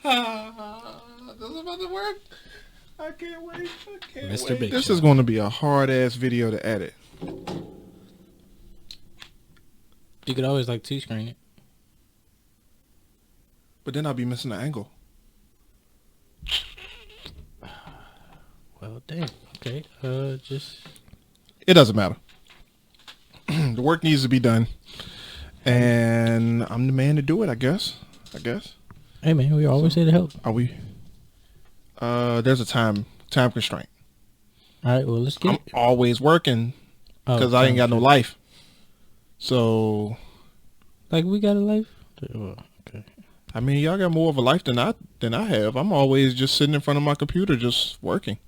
is about to work. I can't wait. Mr. Big This Shot. is going to be a hard ass video to edit. You could always like 2-screen it. But then I'll be missing the angle. Well, damn. Okay. It doesn't matter. The work needs to be done. And I'm the man to do it, I guess. Hey, man, we always here to help. Are we? There's a time constraint. All right, well, let's get I'm it. always working because I ain't got no life. So, like, we got a life? Oh, okay. I mean, y'all got more of a life than I have. I'm always just sitting in front of my computer just working.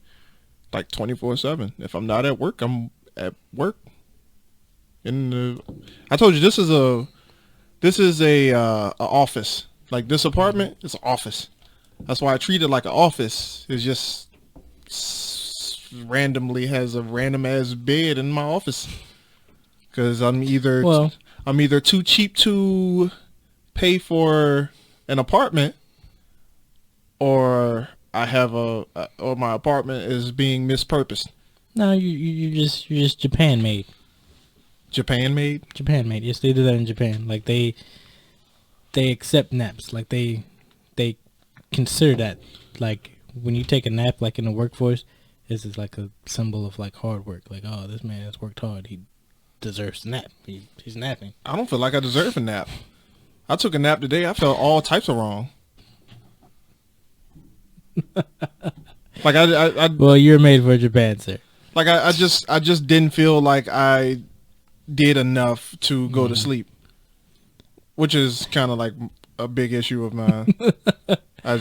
Like 24/7. If I'm not at work, I'm at work. I told you this is a office. Like this apartment is an office. That's why I treat it like an office. It just randomly has a random ass bed in my office. Because I'm either too cheap to pay for an apartment, or I have or my apartment is being mispurposed. No, you're just Japan made. Japan made? Japan made. Yes, they do that in Japan. Like they accept naps. Like they consider that, like when you take a nap, like in the workforce, this is like a symbol of like hard work. Like, oh, this man has worked hard. He deserves a nap. He's napping. I don't feel like I deserve a nap. I took a nap today. I felt all types of wrong. Like I well, you're made for Japan, sir. Like I just didn't feel like I did enough to go to sleep, which is kind of like a big issue of mine. I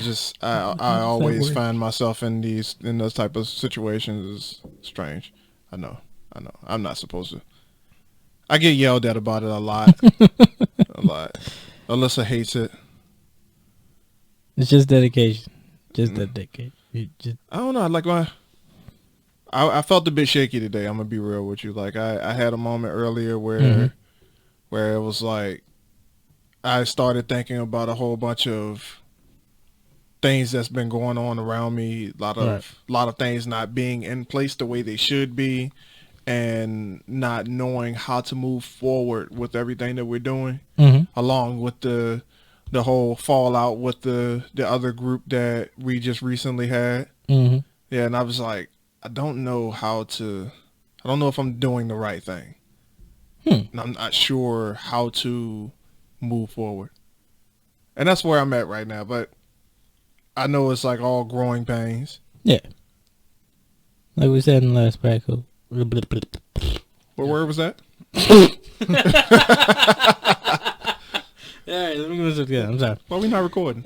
always find myself in those type of situations. It's strange. I know. I'm not supposed to. I get yelled at about it a lot. Alyssa hates it. It's just dedication. Just dedication. I don't know. Like I felt a bit shaky today. I'm gonna be real with you. Like I had a moment earlier where it was like I started thinking about a whole bunch of things that's been going on around me. A lot of things not being in place the way they should be, and not knowing how to move forward with everything that we're doing, along with the whole fallout with the other group that we just recently had. Yeah, and I was like, I don't know if I'm doing the right thing. And I'm not sure how to move forward. And that's where I'm at right now, but I know it's like all growing pains. Yeah. Like we said in the last battle. What word was that? Alright, let me go again. I'm sorry. Why are we not recording?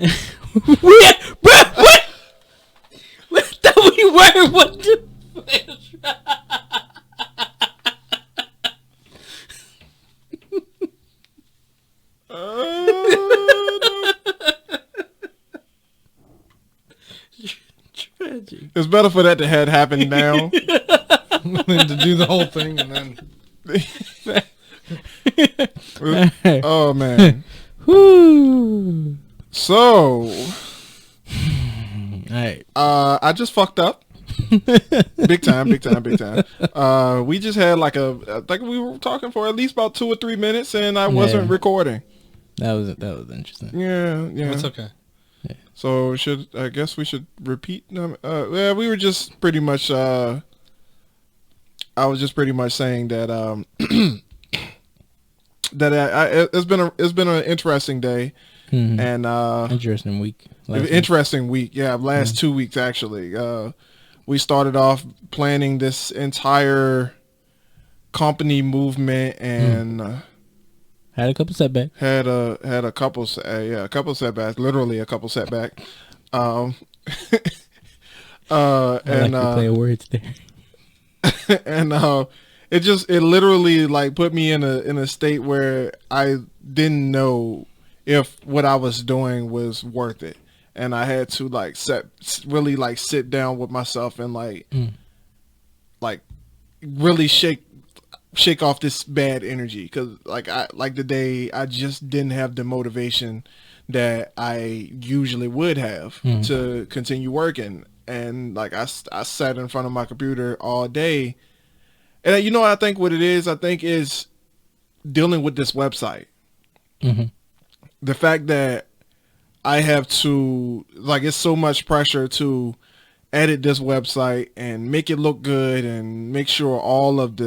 What? Thought we were. What the? Tragic. It's better for that to had happened now than to do the whole thing and then. Oh man. Whoo. So, alright. I just fucked up. Big time. We just had like we were talking for at least about 2 or 3 minutes, and I wasn't recording. That was interesting. Yeah. It's okay. Yeah. So I guess we should repeat. Yeah, we were just pretty much. I was just pretty much saying that it's been an interesting day, and interesting week. Interesting week. Yeah, last 2 weeks actually. We started off planning this entire company movement and had a couple setbacks. Had a couple setbacks. Literally a couple setbacks. And play words there. And it literally like put me in a state where I didn't know if what I was doing was worth it. And I had to like sit down with myself and like really shake off this bad energy, because the day I just didn't have the motivation that I usually would have to continue working. And like I sat in front of my computer all day. And you know what I think what it is? I think is dealing with this website. The fact that I have to, like, it's so much pressure to edit this website and make it look good and make sure all of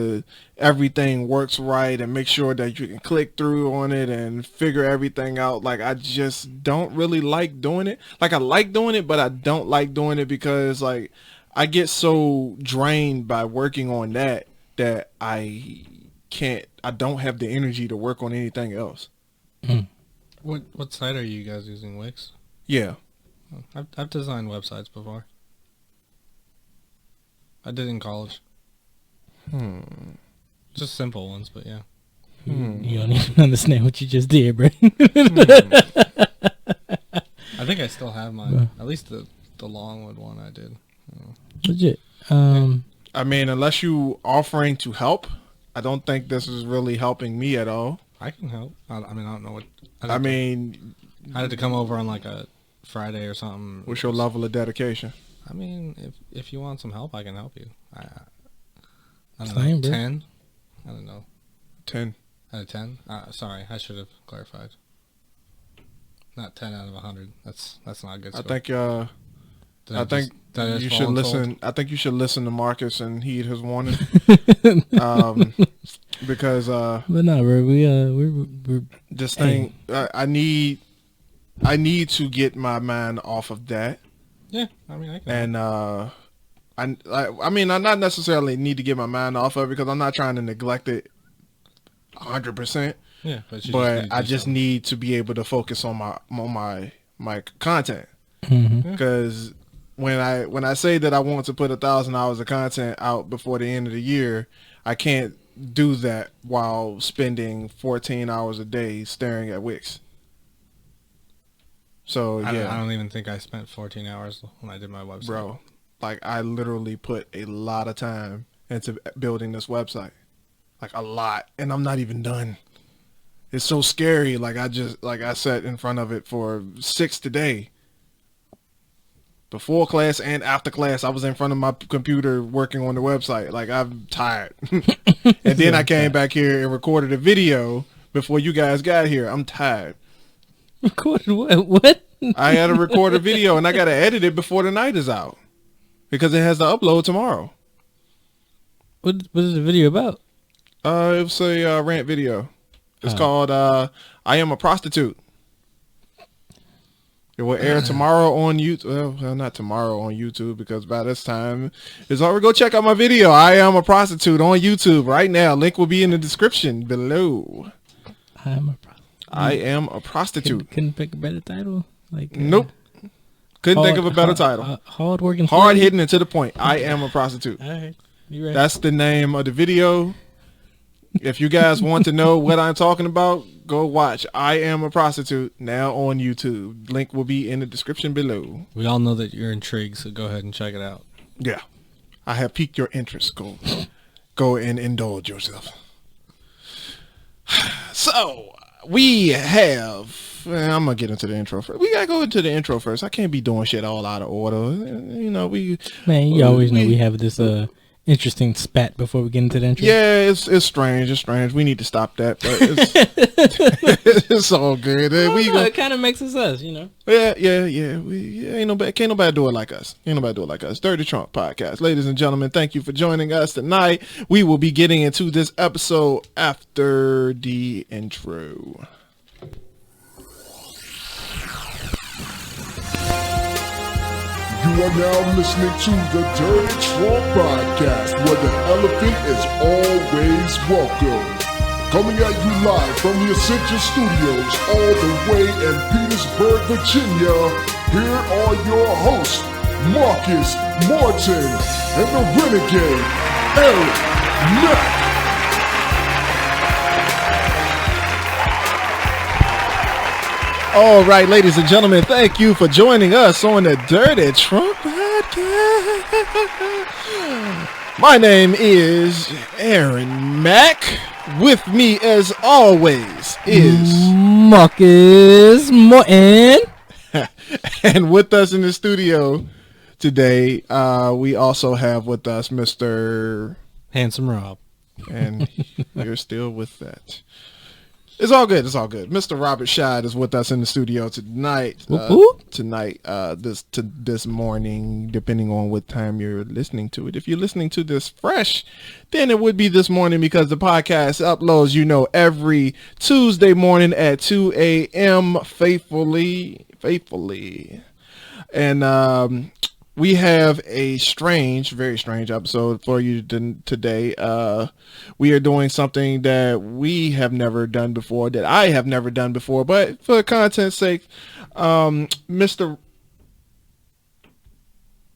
everything works right and make sure that you can click through on it and figure everything out. Like, I just don't really like doing it. Like, I like doing it, but I don't like doing it because, like, I get so drained by working on that I don't have the energy to work on anything else. What site are you guys using, Wix? Yeah. I've designed websites before. I did in college. Just simple ones, but yeah. You don't even understand what you just did, bro. I think I still have mine. At least the Longwood one I did. Legit. I mean, unless you offering to help, I don't think this is really helping me at all. I can help. I mean, I don't know what. I had to come over on like a Friday or something. What's your level of dedication? I mean, if you want some help, I can help you. I don't Same, know, bro. 10? I don't know. 10. Out of 10? Sorry, I should have clarified. Not 10 out of 100. That's not a good score. I think you should listen. I think you should listen to Marcus and heed his warning. Because but no, bro, we're this thing. I need to get my mind off of that. Yeah, I mean, I can. And I mean, I not necessarily need to get my mind off of it because I'm not trying to neglect it 100%. Yeah, but I just need to be able to focus on my content. Because when I say that I want to put 1,000 hours of content out before the end of the year, I can't do that while spending 14 hours a day staring at Wix. So I don't even think I spent 14 hours when I did my website. Bro, like I literally put a lot of time into building this website. Like a lot. And I'm not even done. It's so scary. Like I sat in front of it for 6 today. Before class and after class, I was in front of my computer working on the website. Like, I'm tired. And then I came back here and recorded a video before you guys got here. I'm tired. Recorded what? I had to record a video, and I got to edit it before the night is out. Because it has to upload tomorrow. What is the video about? It was a rant video. It's called I Am a Prostitute. It will air tomorrow on YouTube. Well, not tomorrow on YouTube because by this time it's already. Go check out my video. I Am a Prostitute on YouTube right now. Link will be in the description below. I am a prostitute. Couldn't pick a better title. Like nope. Couldn't think of a better title. Hard working. Hard hitting and to the point. I am a prostitute. All right. You're right. That's the name of the video. If you guys want to know what I'm talking about, go watch I Am a Prostitute now on YouTube. Link will be in the description below. We all know that you're intrigued, so go ahead and check it out. Yeah. I have piqued your interest. Go and indulge yourself. So, we have... I'm going to get into the intro first. We got to go into the intro first. I can't be doing shit all out of order. You know, Man, you always know we have this... interesting spat before we get into the intro. Yeah, it's strange. It's strange. We need to stop that, but it's all good. It kind of makes us, you know. Yeah. Can't nobody do it like us. Dirty Trump Podcast. Ladies and gentlemen, thank you for joining us tonight. We will be getting into this episode after the intro. You are now listening to the Dirty Trump Podcast, where the elephant is always welcome. Coming at you live from the Essential Studios, all the way in Petersburg, Virginia. Here are your hosts, Marcus, Morton, and the renegade, Eric Mack. All right, ladies and gentlemen, thank you for joining us on the Dirty Trump Podcast. My name is Aaron Mack. With me, as always, is Marcus Morton. and with us in the studio today, we also have with us Mr. Handsome Rob. And you're still with that. It's all good. It's all good. Mr. Robert Schied is with us in the studio tonight. This morning, depending on what time you're listening to it. If you're listening to this fresh, then it would be this morning because the podcast uploads, every Tuesday morning at 2 a.m. faithfully. And we have a very strange episode for you today. We are doing something that we have never done before, that I have never done before, but for content's sake, Mr.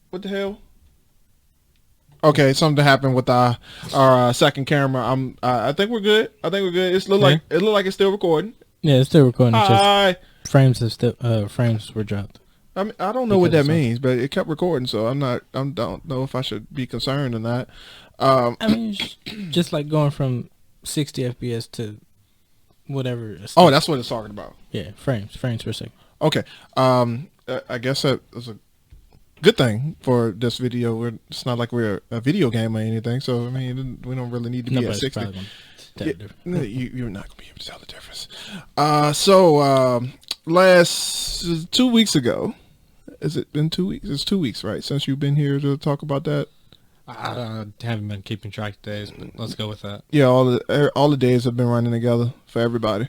What the hell? Okay, something happened with our second camera. I think we're good. It look like it's still recording. Yeah, it's still recording. It's Hi. just frames were dropped. I mean, I don't know what that means, but it kept recording, so I don't know if I should be concerned or not. I mean, just like going from 60 FPS to whatever. Oh, that's what it's talking about. Yeah, frames per second. Okay. I guess that was a good thing for this video. It's not like we're a video game or anything, so I mean, we don't really need to be at 60. You're not gonna be able to tell the difference. Last 2 weeks ago. Has it been 2 weeks? It's 2 weeks, right? Since you've been here to talk about that. I haven't been keeping track of days, but let's go with that. Yeah, all the days have been running together for everybody.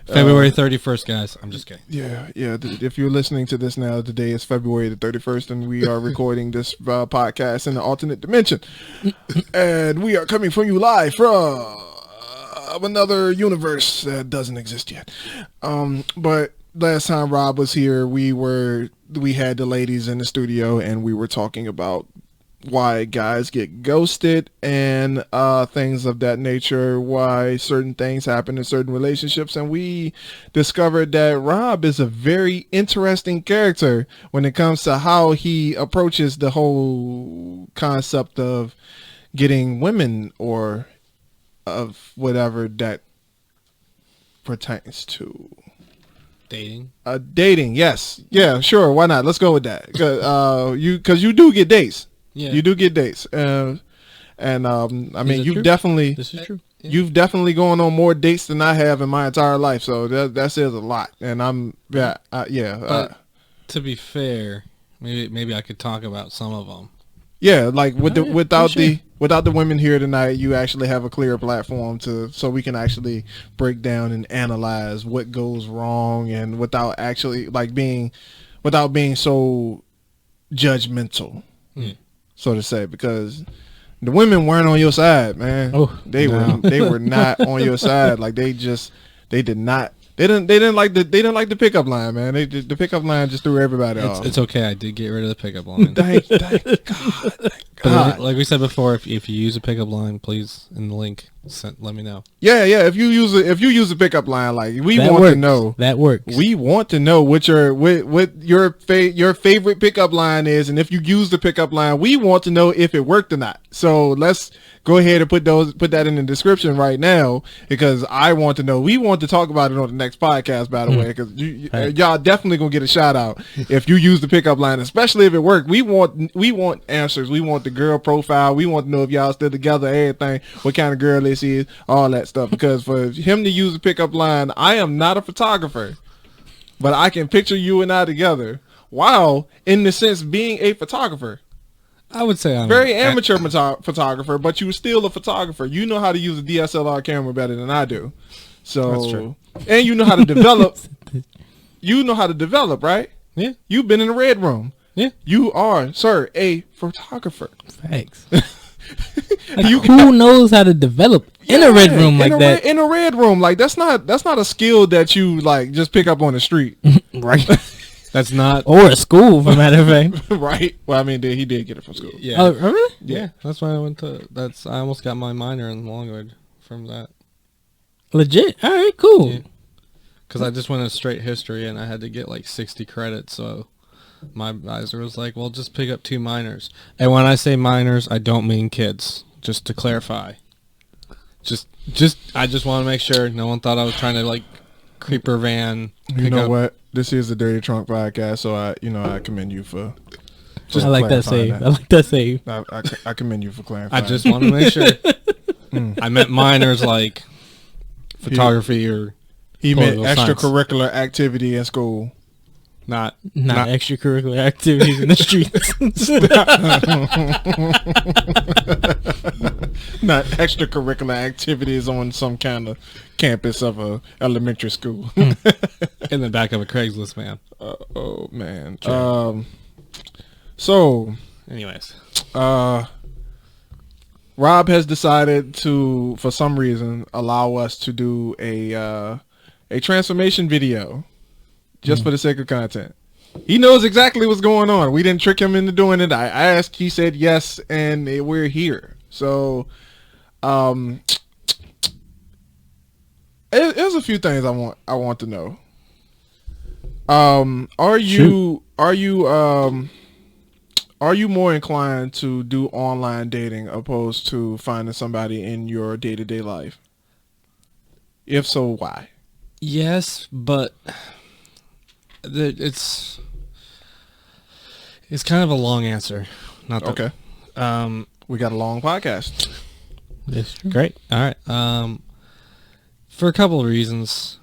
February 31st, guys. I'm just kidding. Yeah. If you're listening to this now, today is February the 31st, and we are recording this podcast in an alternate dimension, and we are coming from you live from another universe that doesn't exist yet. But last time Rob was here, we had the ladies in the studio, and we were talking about why guys get ghosted and things of that nature, why certain things happen in certain relationships, and we discovered that Rob is a very interesting character when it comes to how he approaches the whole concept of getting women or of whatever that pertains to. Dating, yes. Yeah, sure, why not? Let's go with that. Because you do get dates. Yeah. You do get dates. I mean, you've definitely... This is true. Yeah. You've definitely gone on more dates than I have in my entire life, so that says a lot. And But to be fair, maybe I could talk about some of them. Yeah, like without the women here tonight, you actually have a clear platform so we can actually break down and analyze what goes wrong, and without being so judgmental, so to say, because the women weren't on your side, man. Oh, they were not on your side. Like they didn't like the pickup line, man. The pickup line just threw everybody off. It's okay. I did get rid of the pickup line. Thank God. Like we said before, if you use a pickup line, please in the link let me know. Yeah. If you use a pickup line, like we want to know that works. We want to know what your favorite pickup line is, and if you use the pickup line, we want to know if it worked or not. So let's go ahead and put that in the description right now, because I want to know. We want to talk about it on the next podcast, by the way, because y'all definitely gonna get a shout out if you use the pickup line, especially if it worked. We want answers. We want the girl profile. We want to know if y'all still together, everything, what kind of girl this is, all that stuff. Because for him to use the pickup line, I am not a photographer, but I can picture you and I together while, in the sense, being a photographer. I would say I'm very amateur photographer, but you're still a photographer. You know how to use a DSLR camera better than I do. So, that's true. And you know how to develop. You know how to develop, right? Yeah. You've been in the red room. Yeah. You are, sir, a photographer. Thanks. Who knows how to develop in a red room like that? In a red room, like that's not a skill that you like just pick up on the street, right? That's not, or a school, for matter of fact. Right. Well, I mean, he did get it from school. Yeah. Oh, really? Yeah. That's why I went to. I almost got my minor in Longwood from that. Legit. All right. Cool. Because I just went to straight history and I had to get like 60 credits, so my advisor was like, "Well, just pick up 2 minors." And when I say minors, I don't mean kids. Just to clarify. I just want to make sure no one thought I was trying to like creeper van. You know what? This is the Dirty Trunk podcast, so I commend you for. I like that save. I like that save. I commend you for clarifying. I just want to make sure. I meant minors like photography or. He meant political science. extracurricular activity in school. Not extracurricular activities in the streets. Not extracurricular activities on some kind of campus of a elementary school. In the back of a Craigslist van. Oh man. Sure. So, anyways, Rob has decided to, for some reason, allow us to do a transformation video just for the sake of content. He knows exactly what's going on. We didn't trick him into doing it. I asked, he said yes, and we're here. So, there's a few things I want to know. Are you more inclined to do online dating opposed to finding somebody in your day-to-day life? If so, why? yes, but it's kind of a long answer. Not that, Okay. We got a long podcast. That's true. Great. All right. For a couple of reasons.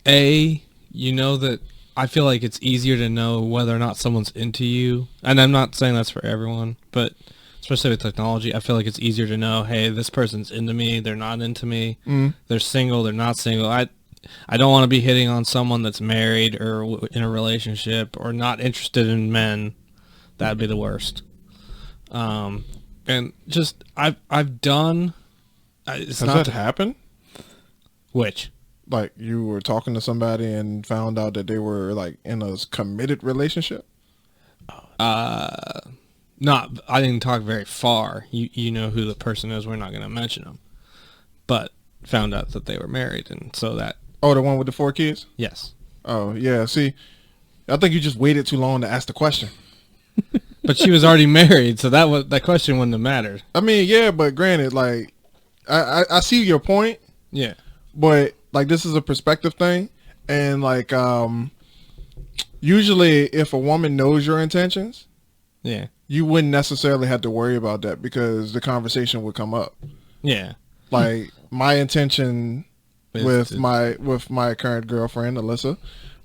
A, you know that I feel like it's easier to know whether or not someone's into you. And I'm not saying that's for everyone, but especially with technology, I feel like it's easier to know, hey, this person's into me, they're not into me. They're single, they're not single. I don't want to be hitting on someone that's married or in a relationship or not interested in men. That'd be the worst. And just I've done. It's Has not that happened? Which? Like you were talking to somebody and found out that they were like in a committed relationship? Not. I didn't talk very far. You know who the person is. We're not going to mention them. But found out that they were married, and so that. Oh, the one with the 4 kids? Yes. Oh, yeah. See, I think you just waited too long to ask the question. But she was already married, so that question wouldn't have mattered. I mean, yeah, but granted, like, I see your point. Yeah. But like, this is a perspective thing, and like, usually if a woman knows your intentions, Yeah. you wouldn't necessarily have to worry about that because the conversation would come up. Yeah. Like my intention Is with my current girlfriend Alyssa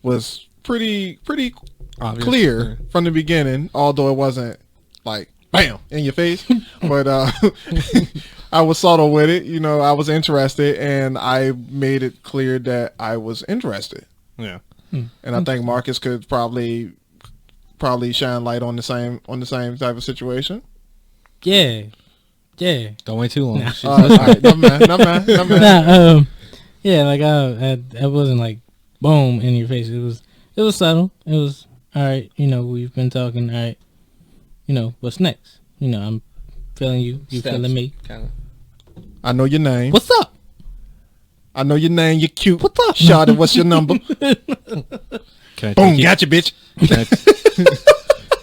was pretty Obvious. clear from the beginning, although it wasn't like bam in your face, but I was subtle with it. You know, I was interested, and I made it clear that I was interested. Yeah. And I think Marcus could probably shine light on the same type of situation. Yeah. Don't wait too long. Nah. All right, no man. Nah, yeah, like I wasn't like boom in your face. It was subtle. It was all right. You know, we've been talking. All right. You know, what's next? You know, I'm feeling you. You Steps, feeling me? kinda. I know your name. What's up? I know your name. You're cute. What's up, Shawty? What's your number? Can I Boom, take you? gotcha, bitch.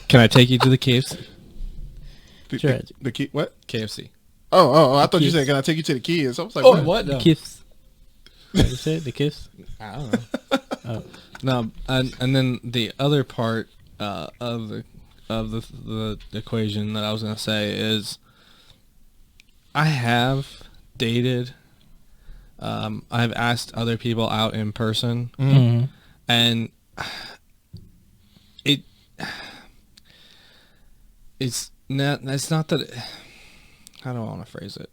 Can I take you to the KFC? Sure. The key. What? KFC. Oh! I thought you Kiss. said, "Can I take you to the kids?" I was like, Oh, "What?" what? The No. kiss. What you said? The kiss. I don't know. Oh. No, and then the other part of the equation that I was gonna say is, I have dated. I've asked other people out in person, Mm-hmm. and it's not that. How do I want to phrase it?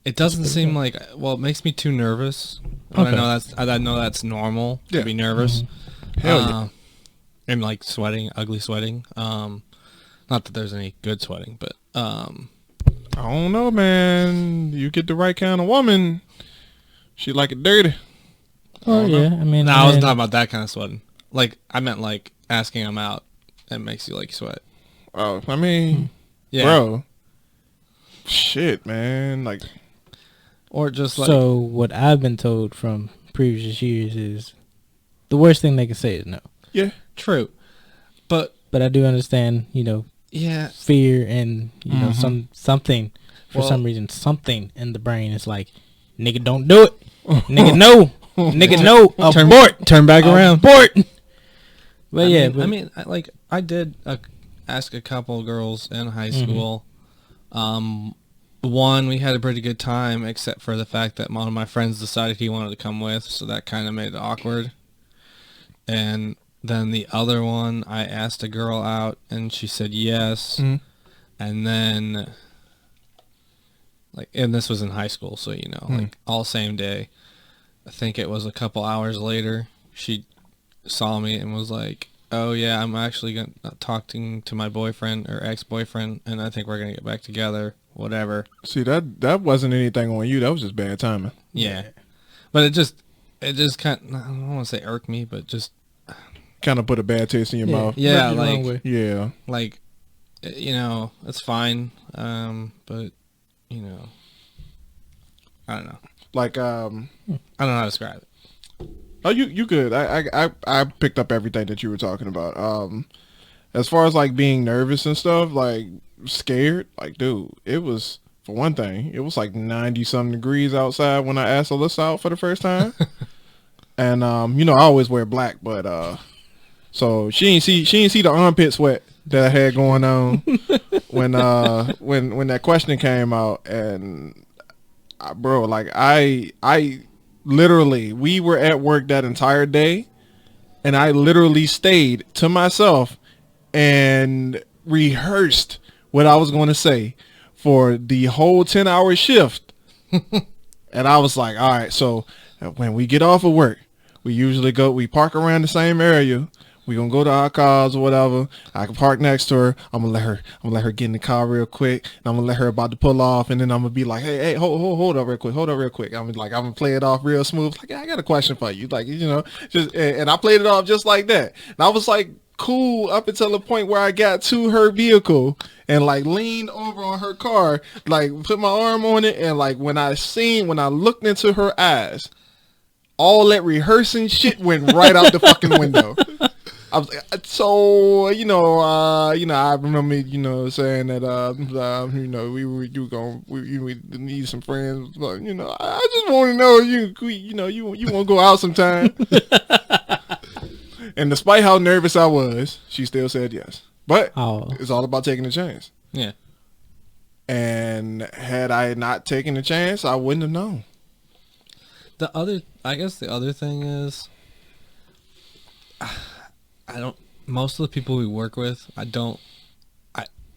It doesn't seem like, well, it makes me too nervous. And Okay. I know that's normal Yeah. to be nervous. Hell yeah. And like sweating, ugly sweating. Not that there's any good sweating, but I don't know, man. You get the right kind of woman, she like it dirty. Oh yeah, I mean, no, I wasn't talking about that kind of sweating. Like, I meant like asking them out. It makes you like sweat. Oh, I mean, Yeah. bro, shit, man. Like, Or just like, So what I've been told from previous years is the worst thing they can say is no. yeah, true. But But I do understand, you know, yeah, fear and you know Mhm. something for Well- some reason something in the brain is like Nigga, don't do it. Nigga, no. Nigga, no. Abort. Turn back around. Abort. But I did ask a couple girls in high school. One, we had a pretty good time, except for the fact that one of my friends decided he wanted to come with, so that kind of made it awkward. And then the other one, I asked a girl out, and she said yes. And then, and this was in high school, so all same day. I think it was a couple hours later, she saw me and was like, "Oh yeah, I'm actually talking to my boyfriend or ex-boyfriend, and I think we're gonna get back together. Whatever." See, that wasn't anything on you. That was just bad timing. Yeah, but it just kind of, I don't want to say irked me, but just kind of put a bad taste in your mouth. Yeah, it's fine. But I don't know. I don't know how to describe it. Oh, you good. I picked up everything that you were talking about. As far as being nervous and stuff, scared, dude, it was, for one thing, it was 90-something degrees outside when I asked Alyssa out for the first time. And I always wear black, but so she ain't see the armpit sweat that I had going on when that question came out. And bro, I literally, we were at work that entire day, and I literally stayed to myself and rehearsed what I was going to say for the whole 10-hour shift. And I was like, all right, so when we get off of work, we park around the same area. We gonna go to our cars or whatever. I can park next to her. I'm gonna let her get in the car real quick. And I'm gonna let her about to pull off, and then I'm gonna be like, hey, hold up real quick. I'm gonna play it off real smooth. I got a question for you. And I played it off just like that. And I was cool up until the point where I got to her vehicle and leaned over on her car, put my arm on it, and when I looked into her eyes, all that rehearsing shit went right out the fucking window. I was so I remember saying that we need some friends, but I just want to know you want to go out sometime. And despite how nervous I was, she still said yes. But it's all about taking a chance. Yeah. And had I not taken the chance, I wouldn't have known. I guess the other thing is, most of the people we work with, I don't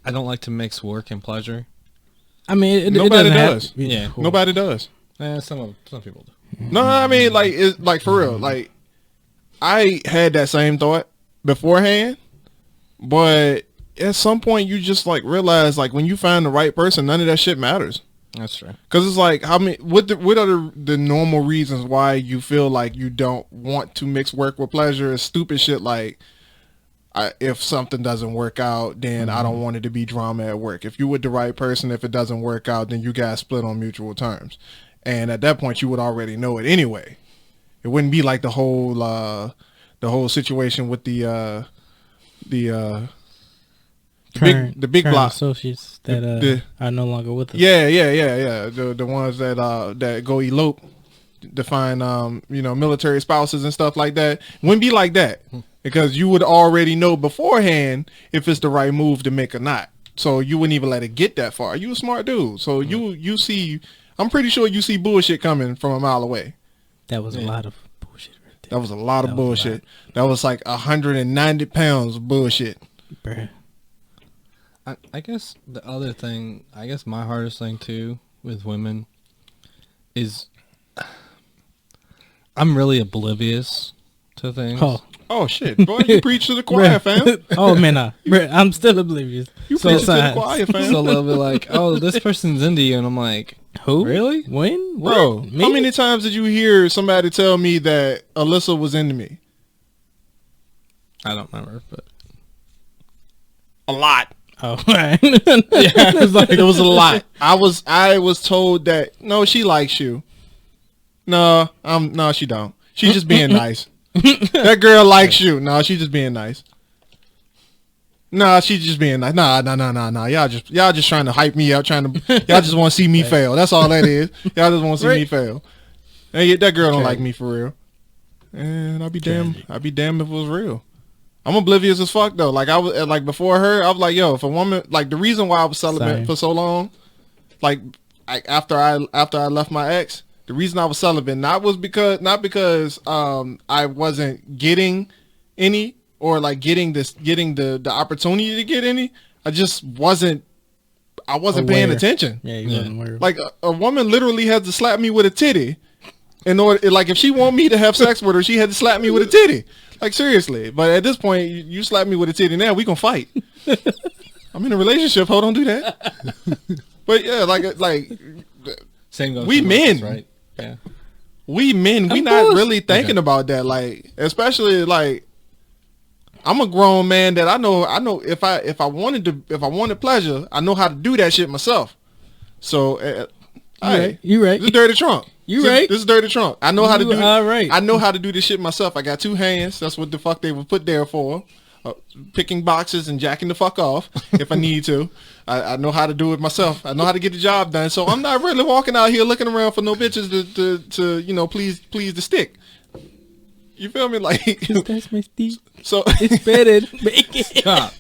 like to mix work and pleasure. I mean, nobody does. Yeah. Nobody does. Some people do. No, I mean, it's for real. I had that same thought beforehand, but at some point you just realize when you find the right person, none of that shit matters. That's true. Because it's what are the normal reasons why you feel you don't want to mix work with pleasure? Is stupid shit if something doesn't work out, then I don't want it to be drama at work. If you're with the right person, if it doesn't work out, then you guys split on mutual terms. And at that point, you would already know it anyway. It wouldn't be the whole situation with the big block associates that are no longer with us. Yeah. The ones that go elope to find military spouses and stuff like that. It wouldn't be like that because you would already know beforehand if it's the right move to make or not. So you wouldn't even let it get that far. You a smart dude, so you see. I'm pretty sure you see bullshit coming from a mile away. That was a lot of bullshit right there. That was a lot of bullshit. That was 190 pounds of bullshit. Bruh. I guess the other thing, my hardest thing too with women is I'm really oblivious to things. Oh shit, boy, you preach to the choir, fam. Oh man, I'm still oblivious. You preach to the choir, fam. So they'll be oh, this person's into you, and I'm like, who? Really? When? Bro, how many times did you hear somebody tell me that Alyssa was into me? I don't remember, but a lot. Oh, right. Yeah, it was a lot. I was told that no, she likes you. No, she don't. She's just being nice. That girl likes you. No, she's just being nice. Nah, she's just being like, nah. Y'all just trying to hype me up, y'all just want to see me fail. That's all that is. Y'all just want to see me fail. And that girl don't like me for real. And I'll be damned if it was real. I'm oblivious as fuck though. Like I was like before her, I was like, yo, if a woman, like the reason why I was celibate for so long, like after I left my ex, the reason I was celibate not because I wasn't getting any or like getting the opportunity to get any. I just wasn't paying attention. Yeah, you wasn't aware. Like a woman literally had to slap me with a titty in order, like if she want me to have sex with her, she had to slap me with a titty. Like seriously. But at this point, you slap me with a titty now, we gonna fight. I'm in a relationship. Hold on, do that. But yeah, like same goes. We men, right? Yeah. We men, we not really thinking about that. Like especially like. I'm a grown man that I know if I wanted pleasure, I know how to do that shit myself. So, you right. This is dirty trunk. This is dirty trunk. I know how to do. Right. I know how to do this shit myself. I got 2 hands. That's what the fuck they were put there for. Picking boxes and jacking the fuck off if I need to. I know how to do it myself. I know how to get the job done. So I'm not really walking out here looking around for no bitches to please the stick. You feel me? Like that's my Steve. So it's better than bacon. Stop.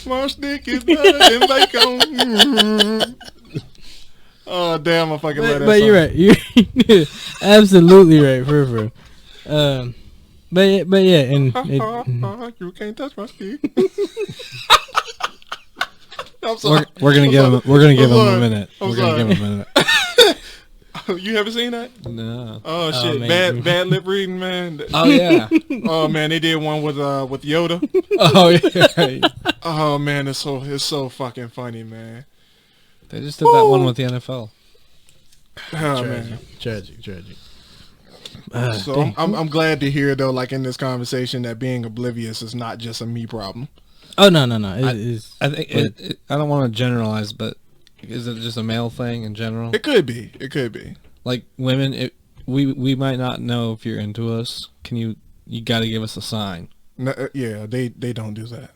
My stick is better than bacon. Oh damn! I fucking love that. But song. you're right. You're absolutely right. For but yeah, and you can't touch my stick. I'm sorry. We're gonna give him. We're gonna give him a minute. I'm We're gonna sorry. give him a minute. You haven't seen that? No. Oh shit! Bad lip reading, man. Oh yeah. Oh man, they did one with Yoda. Oh yeah. Oh man, it's so fucking funny, man. They just did that one with the NFL. Oh man, tragic. So I'm glad to hear though, like in this conversation, that being oblivious is not just a me problem. Oh no. I think I don't want to generalize, but is it just a male thing in general? It could be. Like women, we might not know if you're into us. You got to give us a sign. No, yeah, they don't do that.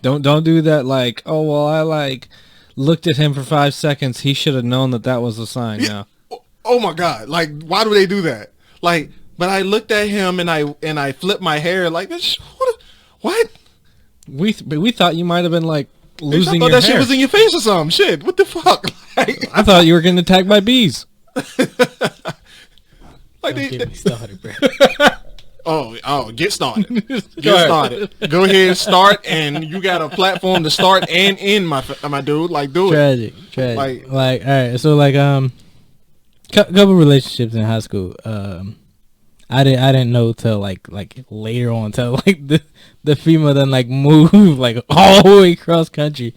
Don't do that. Like, oh well, I like looked at him for 5 seconds. He should have known that was a sign. Yeah. No. Oh my god! Like, why do they do that? Like, but I looked at him and I flipped my hair like this. What? We thought you might have been like losing your hair. Shit was in your face or something. Shit, what the fuck? Like, I thought you were getting attacked by bees. Like Don't get me started, bro. Oh, get started. Get started. Go ahead, start, and you got a platform to start and end, my dude. Like, do it. Tragic. Like, all right. So, like, couple relationships in high school. I didn't know till like later on, till like the female then like moved like all the way across country,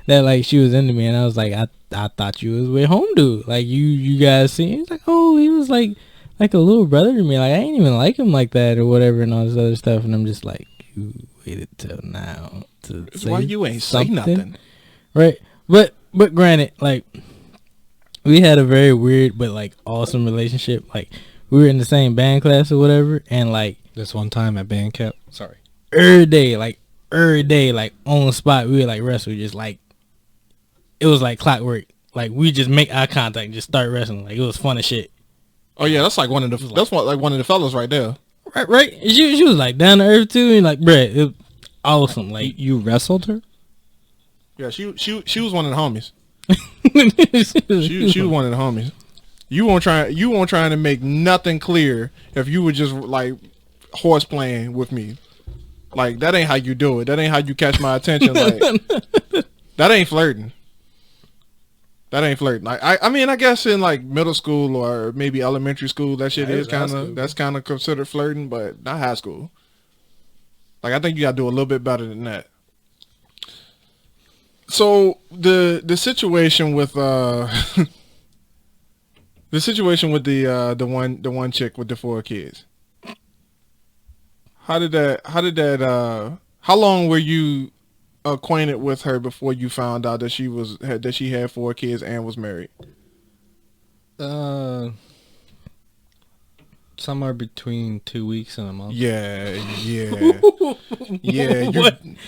that like she was into me, and I was like, I thought you was with home dude. Like you guys see? He's like, oh, he was like a little brother to me. Like I ain't even like him like that or whatever and all this other stuff. And I'm just like, you waited till now to say why you ain't something? say nothing, right? But granted, like we had a very weird but like awesome relationship. Like we were in the same band class or whatever, and like this one time at band camp. Sorry. Every day, like on the spot, we would like wrestle. Just like it was like clockwork. Like we just make eye contact and just start wrestling. Like it was fun as shit. Oh yeah, that's like one of the one of the fellas right there. Right. She was like down to earth too, and like, bruh, it was awesome. Like you wrestled her? Yeah, she was one of the homies. she was one of the homies. You won't trying to make nothing clear if you were just like horse playing with me. Like that ain't how you do it. That ain't how you catch my attention. Like that ain't flirting. Like I mean, I guess in like middle school or maybe elementary school, that shit is kind of considered flirting, but not high school. Like I think you gotta do a little bit better than that. So the situation with the one chick with the 4 kids. How long were you acquainted with her before you found out that she had 4 kids and was married? 2 somewhere between 2 weeks and a month. Yeah.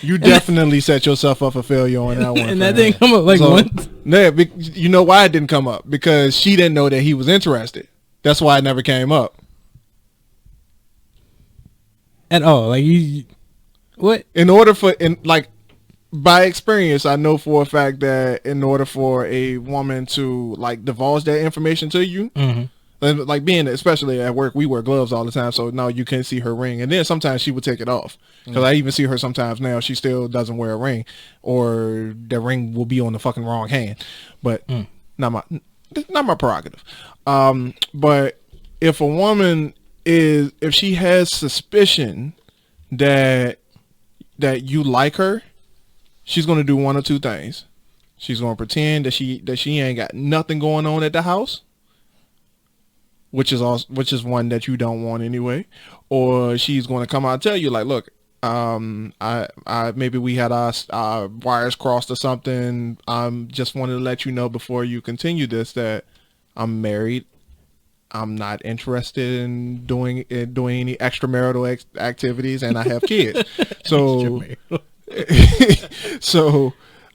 You definitely set yourself up for failure on that one. And that didn't come up once. Yeah, you know why it didn't come up? Because she didn't know that he was interested. That's why it never came up. At all. Like, you... What? By experience, I know for a fact that in order for a woman to, like, divulge that information to you, like being, especially at work, we wear gloves all the time, so no, you can't see her ring. And then sometimes she would take it off. Because I even see her sometimes now, she still doesn't wear a ring, or the ring will be on the fucking wrong hand. But not my prerogative. But if a woman if she has suspicion that you like her, she's gonna do one or two things. She's gonna pretend that she ain't got nothing going on at the house, which is one that you don't want anyway. Or she's gonna come out and tell you, like, look, I maybe we had our wires crossed or something. Just wanted to let you know before you continue this that I'm married. I'm not interested in doing any extramarital activities, and I have kids. So,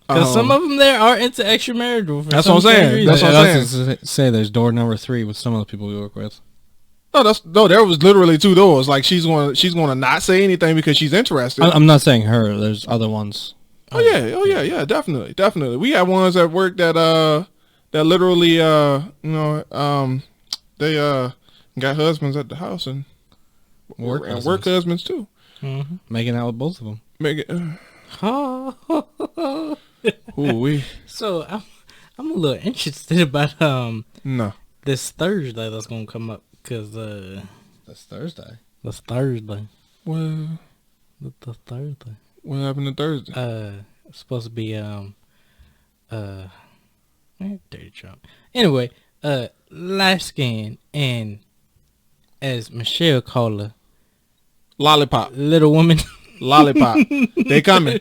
Because some of them there are into extramarital. That's what I'm saying. That's what I'm saying. Say there's door number 3 with some of the people we work with. No, there was literally 2 doors. Like she's gonna not say anything because she's interested. I'm not saying her. There's other ones. Oh yeah, definitely. We have ones at work that literally they got husbands at the house and work husbands too. Mm-hmm. Making out with both of them. So I'm a little interested about no this Thursday that's gonna come up because that's Thursday. That's Thursday. Well, the Thursday. What happened to Thursday? It's supposed to be dirty Trump. Anyway, light skin and as Michelle called her, lollipop, little woman. Lollipop. They coming.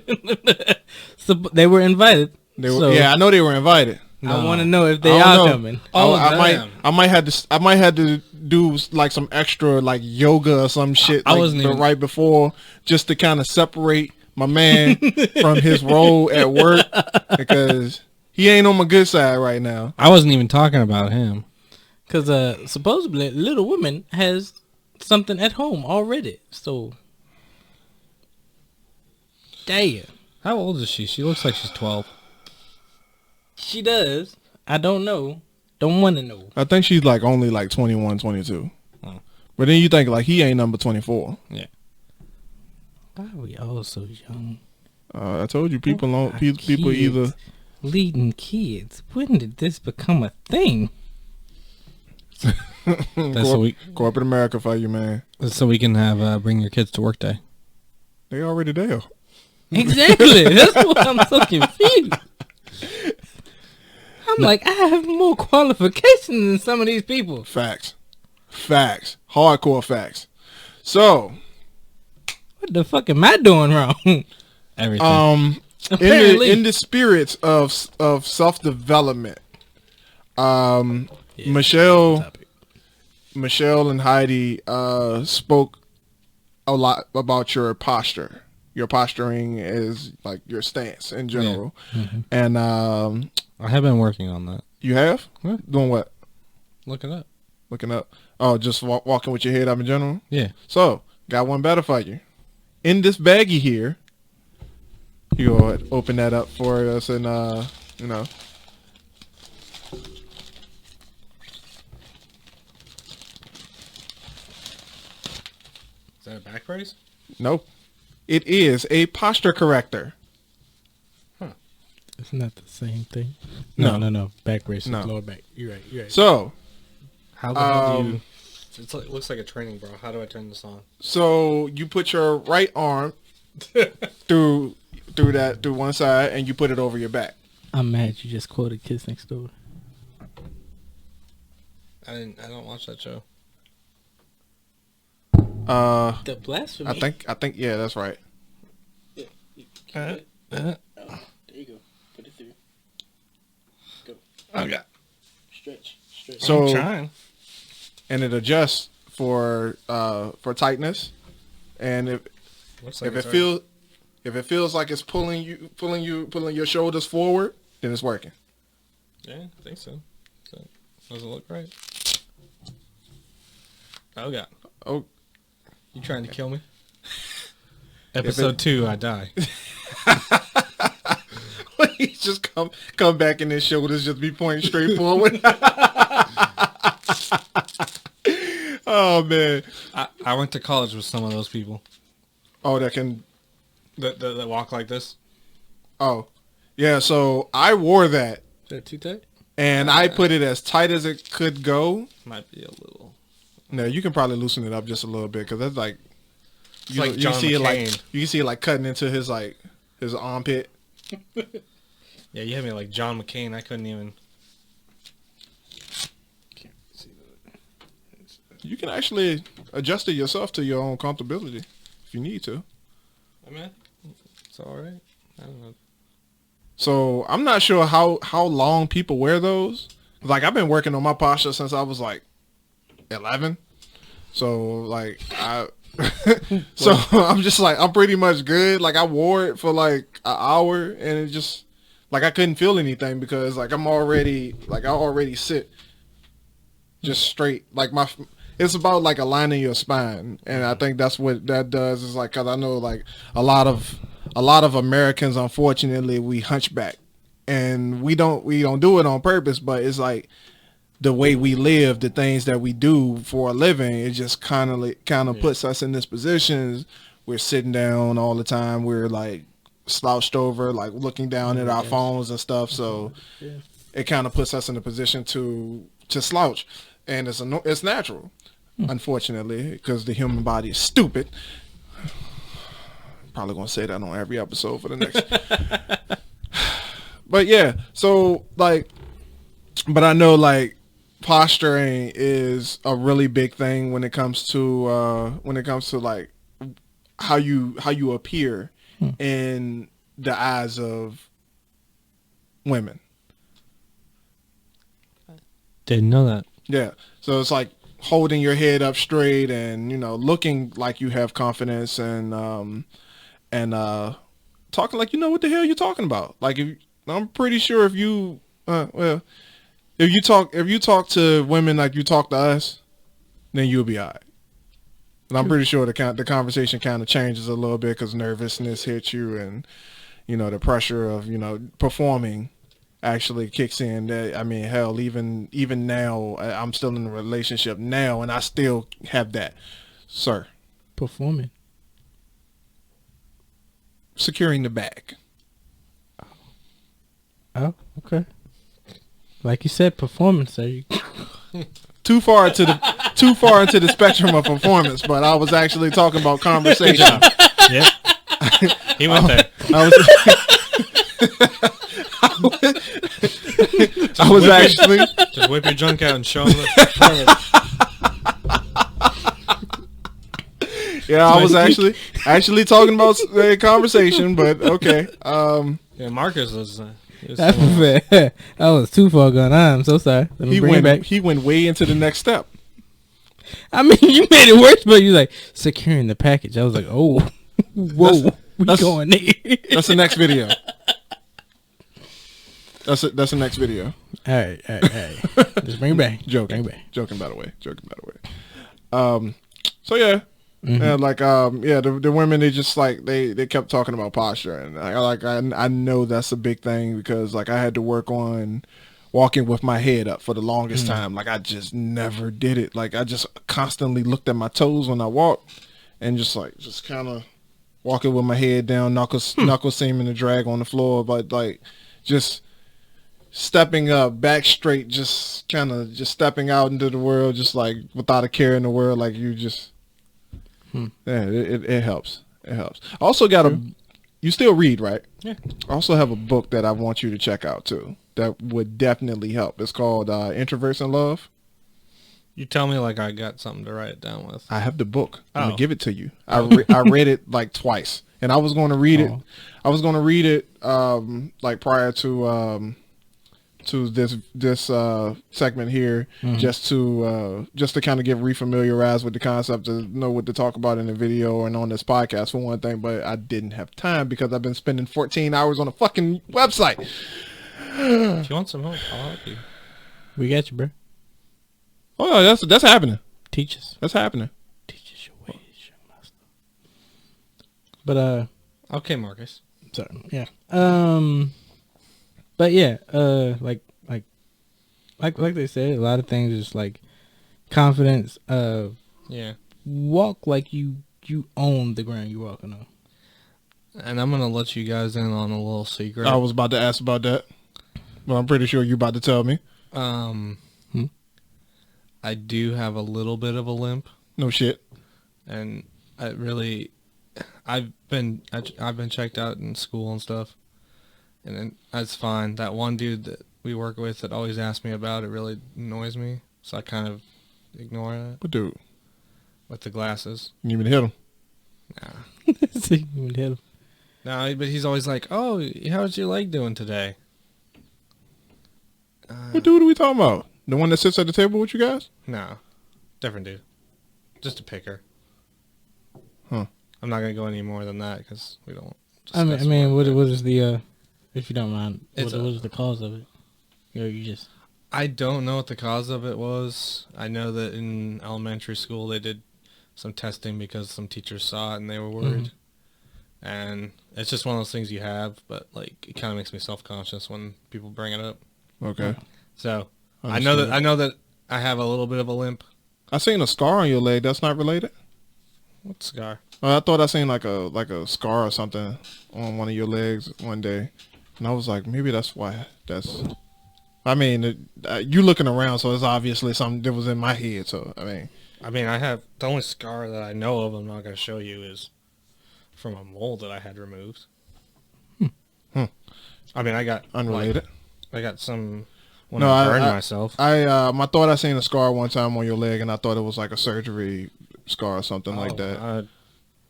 So they were invited. Yeah, I know they were invited. I want to know if they are coming. I might have to do like some extra like yoga or some shit. I wasn't even right before, just to kind of separate my man from his role at work, because he ain't on my good side right now. I wasn't even talking about him. Because supposedly Little Woman has something at home already. So, damn. How old is she? She looks like she's 12. She does. I don't know. Don't want to know. I think she's like only like 21, 22. Oh. But then you think like he ain't number 24. Yeah. Why are we all so young? I told you people either leading kids. When did this become a thing? That's corporate America for you, man. So we can have bring your kids to work day. They already there. Exactly. That's why I'm so confused. I'm like, I have more qualifications than some of these people. Facts. Hardcore facts. So, what the fuck am I doing wrong? Everything. In the spirits of self-development, Michelle and Heidi spoke a lot about your posture. Your posturing is like your stance in general. Yeah. Mm-hmm. And I have been working on that. You have? Yeah. Doing what? Looking up. Oh, just walking with your head up in general? Yeah. So, got one better for you. In this baggie here, you go ahead, open that up for us and, Is that a back brace? Nope. It is a posture corrector. Huh. Isn't that the same thing? No. Back brace is lower back. You're right. So, how the hell do you... It looks like a training bra. How do I turn this on? So, you put your right arm through one side and you put it over your back. I'm mad you just quoted Kids Next Door. I don't watch that show. The blasphemy. I think yeah, that's right. Yeah, there you go. Put it through. Go. Okay. Stretch. So, I'm trying. And it adjusts for tightness, and if it feels like it's pulling your shoulders forward, then it's working. Yeah, I think so. Doesn't look right. Oh God. Oh, you trying to kill me? Episode 2, I die. He just come back and his shoulders just be pointing straight forward. Oh man, I went to college with some of those people. Oh, that walk like this. Oh, yeah. So I wore that. Is that too tight? And I put it as tight as it could go. Might be a little. No, you can probably loosen it up just a little bit because that's like it's like John McCain. You can see it like cutting into his armpit. Yeah, you had me like John McCain. I couldn't even. You can actually adjust it yourself to your own comfortability if you need to. I mean, it's all right. I don't know. So I'm not sure how long people wear those. Like I've been working on my posture since I was like 11. So like so I'm just like I'm pretty much good. Like I wore it for like an hour and it just like I couldn't feel anything because like I already sit just straight. Like it's about like aligning your spine, and I think that's what that does. Is like because I know like a lot of Americans, unfortunately, we hunchback, and we don't do it on purpose, but it's like the way we live, the things that we do for a living, it just kind of puts us in this position. We're sitting down all the time. We're like slouched over, like looking down at our phones and stuff. So it kind of puts us in a position to slouch, and it's natural. Unfortunately, because the human body is stupid. Probably gonna say that on every episode for the next. But yeah, so like, but I know like posturing is a really big thing when it comes to like how you appear in the eyes of women. Didn't know that. Yeah, so it's like holding your head up straight and looking like you have confidence and talking like you know what the hell you're talking about. Like I'm pretty sure if you talk to women like you talk to us, then you'll be all right. And I'm pretty sure the conversation kind of changes a little bit because nervousness hits you and the pressure of performing actually kicks in. I mean, hell, even now, I'm still in a relationship now, and I still have that, sir. Performing. Securing the bag. Oh, okay. Like you said, performance, sir. Too far into the spectrum of performance, but I was actually talking about conversation. Yeah, he went there. I was actually just whip your junk out and show him. Yeah, I was actually talking about a conversation, but okay. Yeah, Marcus was. I was too far gone. I'm so sorry. Let me bring it back. He went way into the next step. I mean, you made it worse, but you like securing the package. I was like, oh, whoa, we going there. That's the next video. That's the next video. All right. Just bring it back. Joking. Bring it back. Joking by the way. So yeah. Mm-hmm. And like the women, they just like they kept talking about posture, and I know that's a big thing because like I had to work on walking with my head up for the longest time. Like I just never did it. Like I just constantly looked at my toes when I walked, and just kind of walking with my head down, knuckles seeming to drag on the floor, but like just stepping up, back straight, just kind of just stepping out into the world, just like without a care in the world, like you just. Yeah, it helps. It helps. I also got you still read, right? Yeah. I also have a book that I want you to check out too. That would definitely help. It's called Introverts in Love. You tell me like I got something to write it down with. I have the book. I'm gonna give it to you. I read it like twice, and I was going to read it. I was going to read it like prior to to this segment here, just to kind of get refamiliarized with the concept, to know what to talk about in the video and on this podcast for one thing. But I didn't have time because I've been spending 14 hours on a fucking website. If you want some help, I'll help you. We got you, bro. Oh, that's happening. Teach us. That's happening. Teach us your ways, young master. But Okay, Marcus. sorry. Yeah. But yeah. Like they said, a lot of things is like confidence. Yeah. Walk like you own the ground you're walking on. And I'm gonna let you guys in on a little secret. I was about to ask about that, but I'm pretty sure you're about to tell me. I do have a little bit of a limp, No shit. and I've been checked out in school and stuff, and then that's fine. That one dude that we work with that always asks me about it really annoys me, so I kind of ignore it But dude, with the glasses. you even hit him. Nah. See, you would hit him. No, but he's always like, "Oh, how's your leg doing today?" What dude are we talking about? The one that sits at the table with you guys? No, different dude. Just a picker. Huh. I'm not gonna go any more than that because we don't. I discuss mean, more what of that. is the if you don't mind, It's what is the cause of it? You just I don't know what the cause of it was. I know that in elementary school they did some testing because some teachers saw it and they were worried. And it's just one of those things you have, but like it kind of makes me self-conscious when people bring it up. Okay. So I know that I have a little bit of a limp. I seen a scar on your leg. That's not related. What scar? I thought I seen like a scar or something on one of your legs one day, and I was like, maybe that's why. I mean, you looking around, so it's obviously something that was in my head. So I mean, I have the only scar that I know of. I'm not going to show you is from a mole that I had removed. I mean, I got unrelated. I got some when I burned myself. I thought I seen a scar one time on your leg, and I thought it was like a surgery scar or something like that.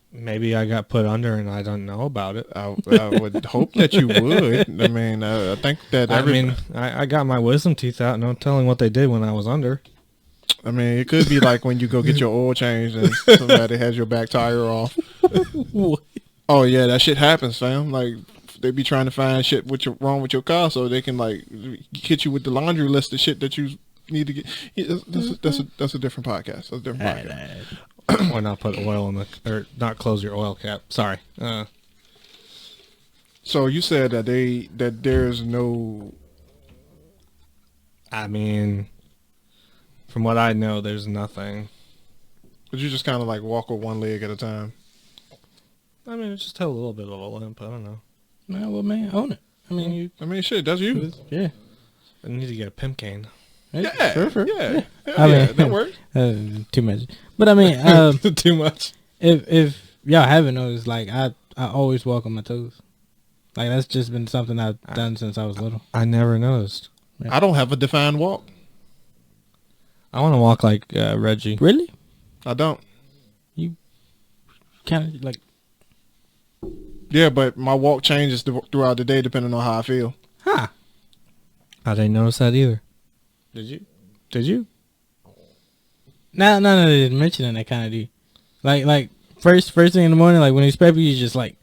Maybe I got put under and I don't know about it. I would hope that you would. I mean, I think that. I got my wisdom teeth out. No telling what they did when I was under. I mean, it could be like when you go get your oil changed and somebody has your back tire off. Oh yeah, that shit happens, fam. Like they be trying to find shit wrong with your car so they can like hit you with the laundry list of shit that you need to get. That's a different podcast. That's a different podcast. Or not put oil in or not close your oil cap. Sorry. So you said that there's no. I mean, from what I know, there's nothing. But you just kind of like walk with one leg at a time. I mean, it's just a little bit of a limp. I don't know. Man, well, man, own it. I mean, shit, that's you. Yeah. I need to get a pimp cane. Yeah, sure. Yeah. I mean, that works. Too much. But I mean, Too much. If y'all haven't noticed, like I always walk on my toes. Like that's just been something I've done since I was little. I never noticed. Yeah. I don't have a defined walk. I want to walk like Reggie. Really? I don't. You kind of like. Yeah, but my walk changes throughout the day depending on how I feel. Huh. I didn't notice that either. Did you? No, they didn't mention it. I kind of do. Like first thing in the morning, like when he's prepping, he's just like,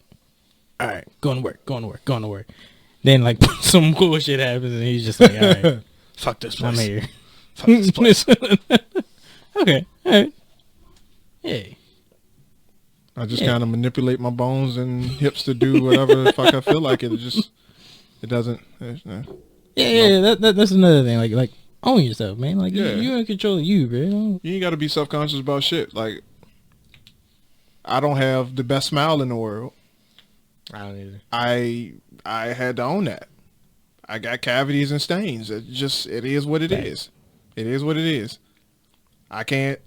all right, going to work. Then like some bullshit happens, and he's just like, all right, Fuck this place. I'm here. Fuck this place. Okay, all right. Hey. I just kind of manipulate my bones and hips to do whatever the fuck I feel like. It doesn't. Yeah. That's another thing. Like own yourself, man. Like Yeah. you in control of you, bro. You ain't got to be self-conscious about shit. Like, I don't have the best smile in the world. I don't either. I had to own that. I got cavities and stains. It is what it is. It is what it is. I can't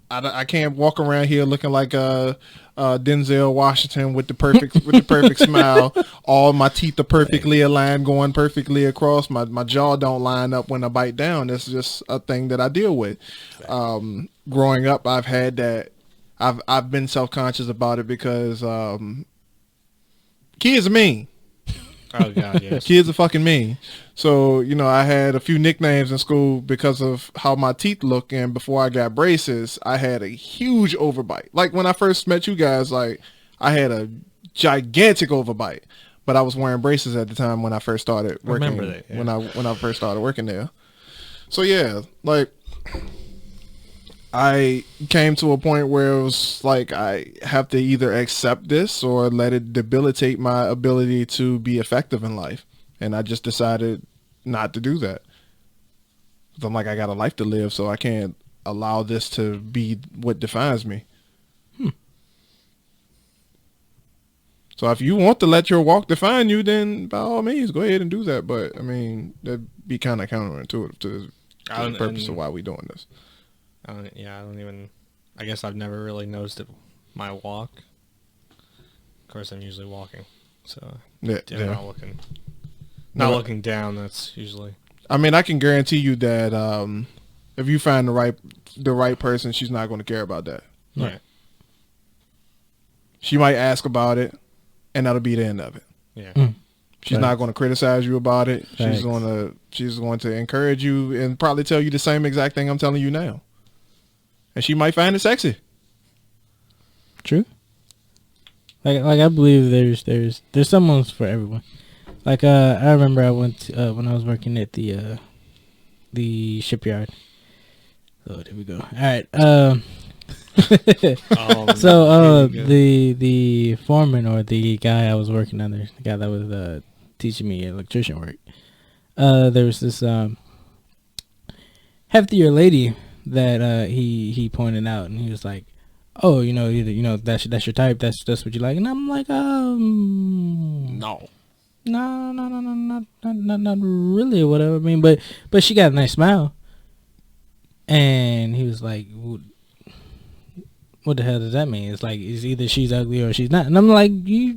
walk around here looking like Denzel Washington with the perfect smile. All my teeth are perfectly aligned, going perfectly across. My jaw don't line up when I bite down. That's just a thing that I deal with. Growing up, I've had that. I've been self-conscious about it because kids are mean. Oh God, yes. Kids are fucking mean. So, you know, I had a few nicknames in school because of how my teeth look. And before I got braces, I had a huge overbite. Like when I first met you guys, like I had a gigantic overbite. But I was wearing braces at the time when I first started working. Remember that, yeah. When I first started working there. So yeah, like I came to a point where it was like I have to either accept this or let it debilitate my ability to be effective in life. And I just decided not to do that. 'Cause I'm like, I got a life to live, so I can't allow this to be what defines me. So if you want to let your walk define you, then by all means, go ahead and do that. But, I mean, that'd be kind of counterintuitive to the purpose of why we're doing this. I guess I've never really noticed my walk. Of course, I'm usually walking, so not looking down. That's usually. I mean, I can guarantee you that if you find the right person, she's not going to care about that. Right. She might ask about it, and that'll be the end of it. Yeah. She's not going to criticize you about it. Thanks. She's going to encourage you and probably tell you the same exact thing I'm telling you now. And she might find it sexy. True. Like I believe there's someone for everyone. Like I remember I went to, when I was working at the shipyard. Oh, there we go. All right. So the foreman or the guy I was working under, the guy that was teaching me electrician work. There was this heftier lady that he pointed out, and he was like, "Oh, you know that's your type. That's what you like." And I'm like, no, not really, or whatever. I mean, but she got a nice smile, and he was like, "What the hell does that mean?" It's like it's either she's ugly or she's not, and I'm like,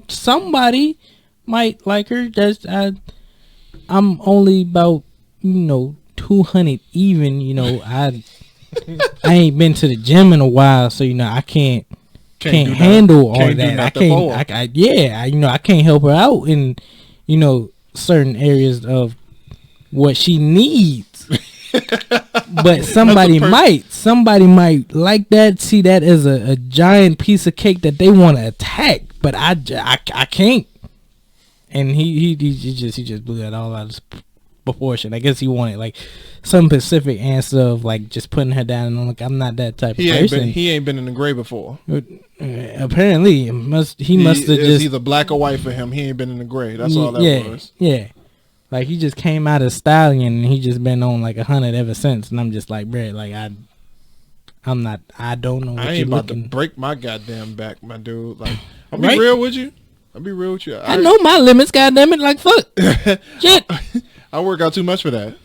somebody might like her. I'm only about 200 even. I ain't been to the gym in a while, so I can't handle all that. I can't help her out in certain areas of what she needs. But somebody might like that, see that as a giant piece of cake that they want to attack, but I can't. And he just blew that all out of proportion. I guess he wanted like some specific answer of like just putting her down, and I'm like, I'm not that type of person. He ain't been in the gray before. Apparently, he must have just either black or white for him. He ain't been in the gray. That's all that was. Yeah, like he just came out of stallion, and he just been on like 100 ever since. And I'm just like, bruh, like I don't know. What I ain't about to break my goddamn back, my dude. Like, I'll be Right? real with you. I'll be real with you. I know my limits, goddammit. Like fuck, shit. I work out too much for that.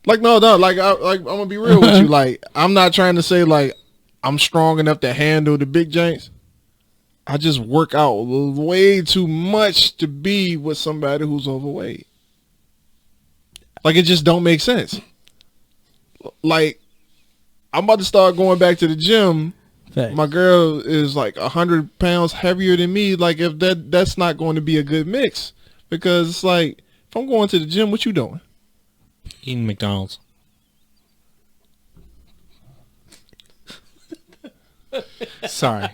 Like no, like I'm gonna be real with you. Like I'm not trying to say like I'm strong enough to handle the big janks. I just work out way too much to be with somebody who's overweight. Like it just don't make sense. Like I'm about to start going back to the gym. Thanks. My girl is like 100 pounds heavier than me. Like if that's not going to be a good mix, because it's like if I'm going to the gym, what you doing? Eating McDonald's. Sorry,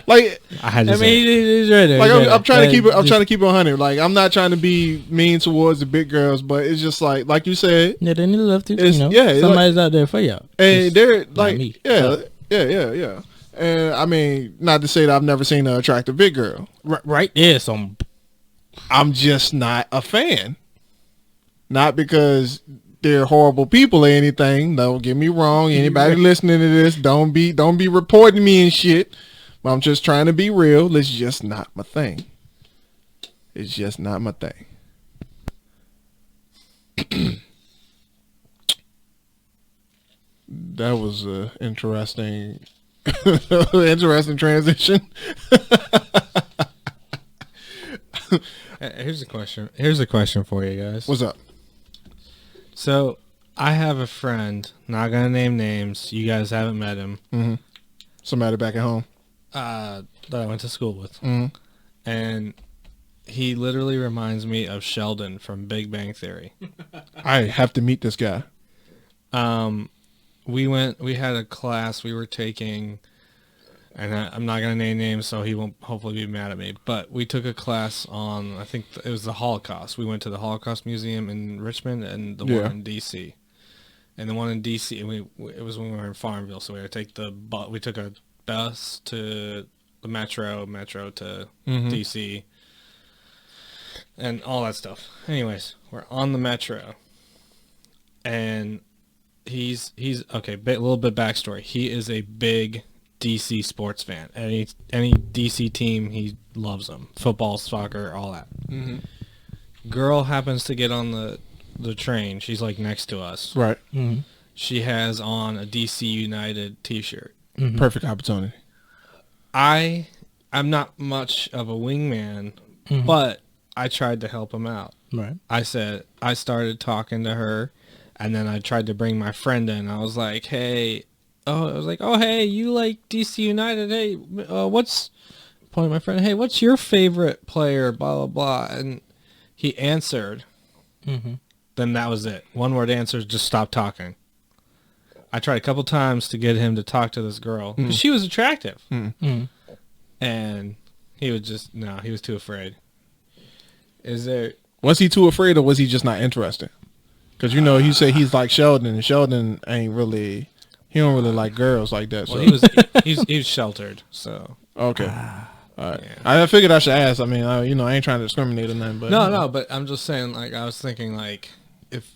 Like I had to. He's right there. like I'm trying to keep it. I'm trying to keep it 100. Like I'm not trying to be mean towards the big girls, but it's just like you said. Yeah, they need to love to. It's- yeah, it's somebody's out there for y'all. And Just they're not like, me. yeah. And I mean, not to say that I've never seen an attractive big girl. Right there, some. I'm just not a fan. Not because they're horrible people or anything. Don't get me wrong. Anybody listening to this, don't be reporting me and shit. But I'm just trying to be real. It's just not my thing. It's just not my thing. That was an interesting transition. Here's a question. Here's a question for you guys. What's up? So I have a friend. Not gonna name names. You guys haven't met him. Mm-hmm. Somebody back at home. that I went to school with, Mm-hmm. and he literally reminds me of Sheldon from Big Bang Theory. I have to meet this guy. We had a class we were taking, and I'm not going to name names, so he won't hopefully be mad at me, but we took a class on, I think it was the Holocaust. We went to the Holocaust Museum in Richmond and the one in D.C. And the one in D.C., it was when we were in Farmville, so we had to take we took a bus to the metro to D.C., and all that stuff. Anyways, we're on the metro, and he's okay. A little bit backstory. He is a big DC sports fan. Any DC team, he loves them. Football, soccer, all that. Mm-hmm. Girl happens to get on the train. She's like next to us. Right. Mm-hmm. She has on a DC United T-shirt. Mm-hmm. Perfect opportunity. I'm not much of a wingman, but I tried to help him out. Right. I started talking to her, and then I tried to bring my friend in. I was like, hey, you like DC United? Hey, pointing my friend, hey, what's your favorite player? Blah, blah, blah. And he answered. Mm-hmm. Then that was it. One word answers, just stop talking. I tried a couple times to get him to talk to this girl because she was attractive. Mm-hmm. And he was he was too afraid. Was he too afraid, or was he just not interested? Because you say he's like Sheldon, and Sheldon ain't really, he don't really like girls like that. Well, So he was sheltered, so. okay, all right. Yeah. I figured I should ask. I mean, I ain't trying to discriminate or nothing, but No, but I'm just saying, like, I was thinking, like, if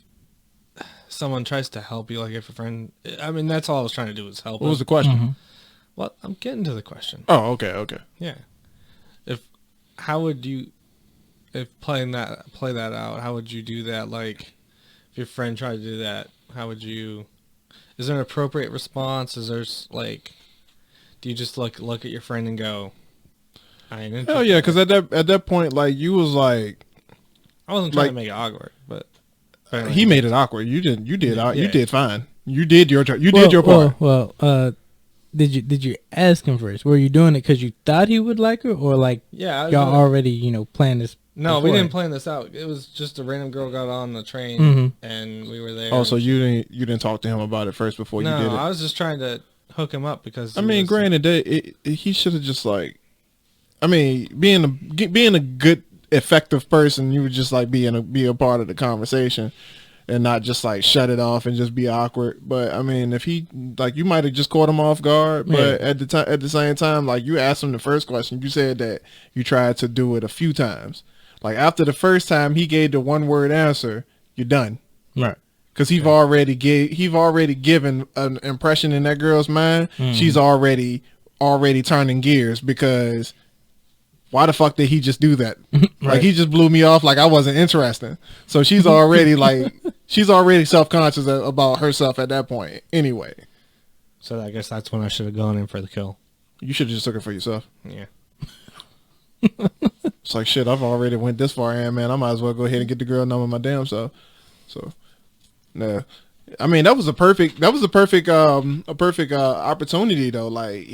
someone tries to help you, like, if a friend, I mean, that's all I was trying to do was help. What was the question? Mm-hmm. Well, I'm getting to the question. Oh, okay. Yeah. How would you, play that out, how would you do that? Like, if your friend tried to do that, how would you, is there an appropriate response? Is there, like, do you just look at your friend and go, I ain't interested? Hell yeah, because at that point, like, you was like, I wasn't trying to make it awkward, but he made it awkward. You did fine. You did your part. Well, did you ask him first? Were you doing it because you thought he would like her, or like y'all already planned this? No, before? we didn't plan this out. It was just a random girl got on the train and we were there. Oh, so you didn't talk to him about it first before you did it? No, I was just trying to hook him up because. I mean, granted, he should have just like, I mean, being a good, effective person, you would just like be a part of the conversation. And not just like shut it off and just be awkward. But I mean, if he like, you might have just caught him off guard. But at the same time, like you asked him the first question, you said that you tried to do it a few times. Like after the first time he gave the one word answer, you're done. Right. Because he've already given an impression in that girl's mind. She's already turning gears because. Why the fuck did he just do that? Right. Like he just blew me off like I wasn't interested. So she's already self-conscious about herself at that point anyway. So I guess that's when I should have gone in for the kill. You should have just took it for yourself. Yeah. It's like shit, I've already went this far in, man. I might as well go ahead and get the girl number my damn self. So nah. I mean that was a perfect opportunity though. Like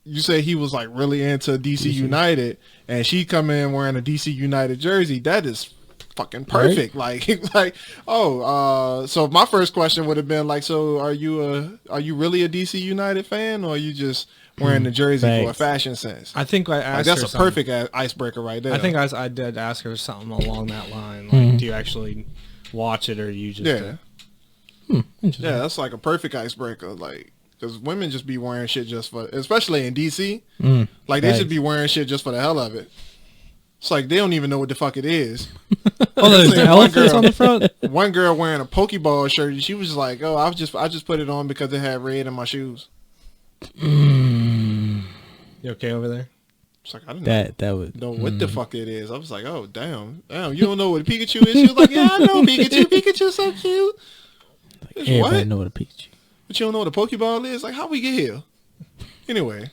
you say he was like really into DC United, and she come in wearing a DC United jersey. That is fucking perfect. Right? So my first question would have been like, so are you really a DC United fan, or are you just wearing the jersey for a fashion sense? I think I asked that's her a perfect icebreaker right there. I think I did ask her something along that line. Like, do you actually watch it, or you just Interesting. Yeah, that's like a perfect icebreaker. Like. Because women just be wearing shit just for, especially in DC, like they should be wearing shit just for the hell of it. It's like they don't even know what the fuck it is. Oh, there's an elephant on the front. One girl wearing a Pokeball shirt, she was just like, "Oh, I just put it on because it had red in my shoes." You okay over there? It's like I didn't know what the fuck it is. I was like, "Oh, damn, you don't know what a Pikachu is?" She was like, "Yeah, I know Pikachu. Pikachu's so cute." Like, everybody know what a Pikachu. But you don't know what a Pokeball is? Like, how we get here? Anyway,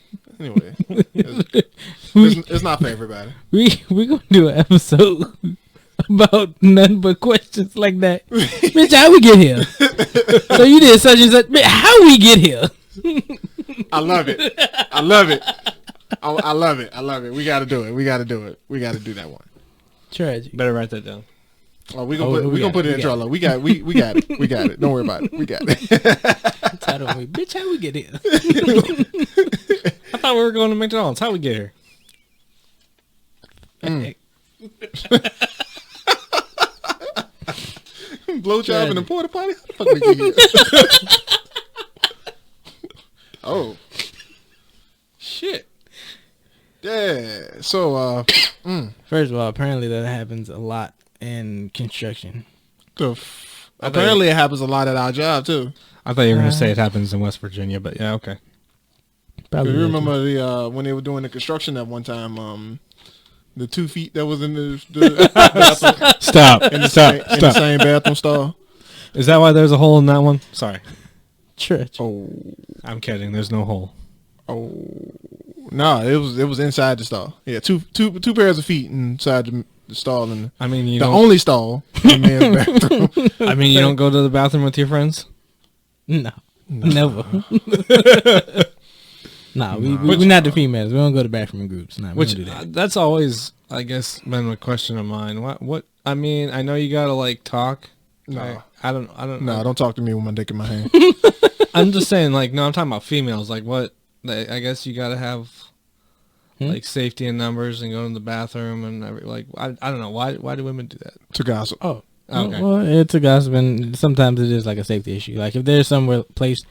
it's not for everybody. We gonna do an episode about nothing but questions like that. Bitch, how we get here? So you did such and such. Bitch, how we get here? I love it. I love it. I love it. We got to do it. We got to do it. We got to do that one. Tragic. Better write that down. Oh, we gonna put it in Trello. We got it. We got it. Don't worry about it. We got it. Bitch, how we get here? I thought we were going to McDonald's. How we get here? Blowjob in the porta potty. How the fuck we get here? Oh, shit. Yeah. So, First of all, apparently that happens a lot in construction. apparently it happens a lot at our job too. I thought you were going to say it happens in West Virginia, but yeah, okay. Probably. You remember the when they were doing the construction that one time? The 2 feet that was in the Stop. in the same bathroom stall. Is that why there's a hole in that one? Sorry. Church. Oh, I'm kidding. There's no hole. no, it was inside the stall. Yeah, two pairs of feet inside the stall, and I mean, the only stall in the men's bathroom. I mean, you don't go to the bathroom with your friends? No. Never. Nah, we're not the females. We don't go to bathroom in groups. Nah, we Which don't do that. That's always, I guess, been a question of mine. What? I mean, I know you gotta like talk. No. I don't. No, don't talk to me with my dick in my hand. I'm just saying, like, no, I'm talking about females. Like, what? I guess you gotta have like safety in numbers and go to the bathroom and I don't know why do women do that? To gossip. Oh, Okay. well, it's a gossip, and sometimes it is like a safety issue. Like if there's somewhere place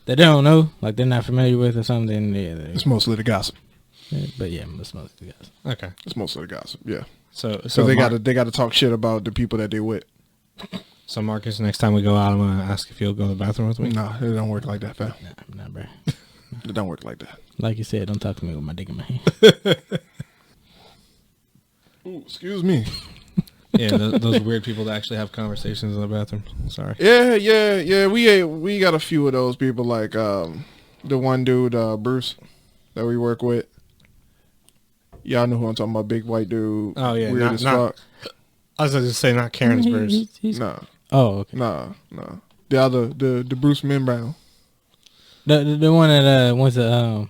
that they don't know, like they're not familiar with or something, It's mostly the gossip. but yeah, it's mostly the gossip. Okay. It's mostly the gossip. Yeah. So they got to talk shit about the people that they with. So Marcus, next time we go out, I'm gonna ask if you'll go to the bathroom with me. Nah, it don't work like that, fam. Nah, bro. It don't work like that. Like you said, don't talk to me with my dick in my hand. Ooh, excuse me. Yeah, those weird people that actually have conversations in the bathroom. Sorry. Yeah. We got a few of those people, like the one dude, Bruce, that we work with. Y'all know who I'm talking about, big white dude. Oh yeah, weird as fuck. I was going to say not Karen's Bruce. Nah, Oh, okay. nah. The other, the Bruce Membrown. The one that wants to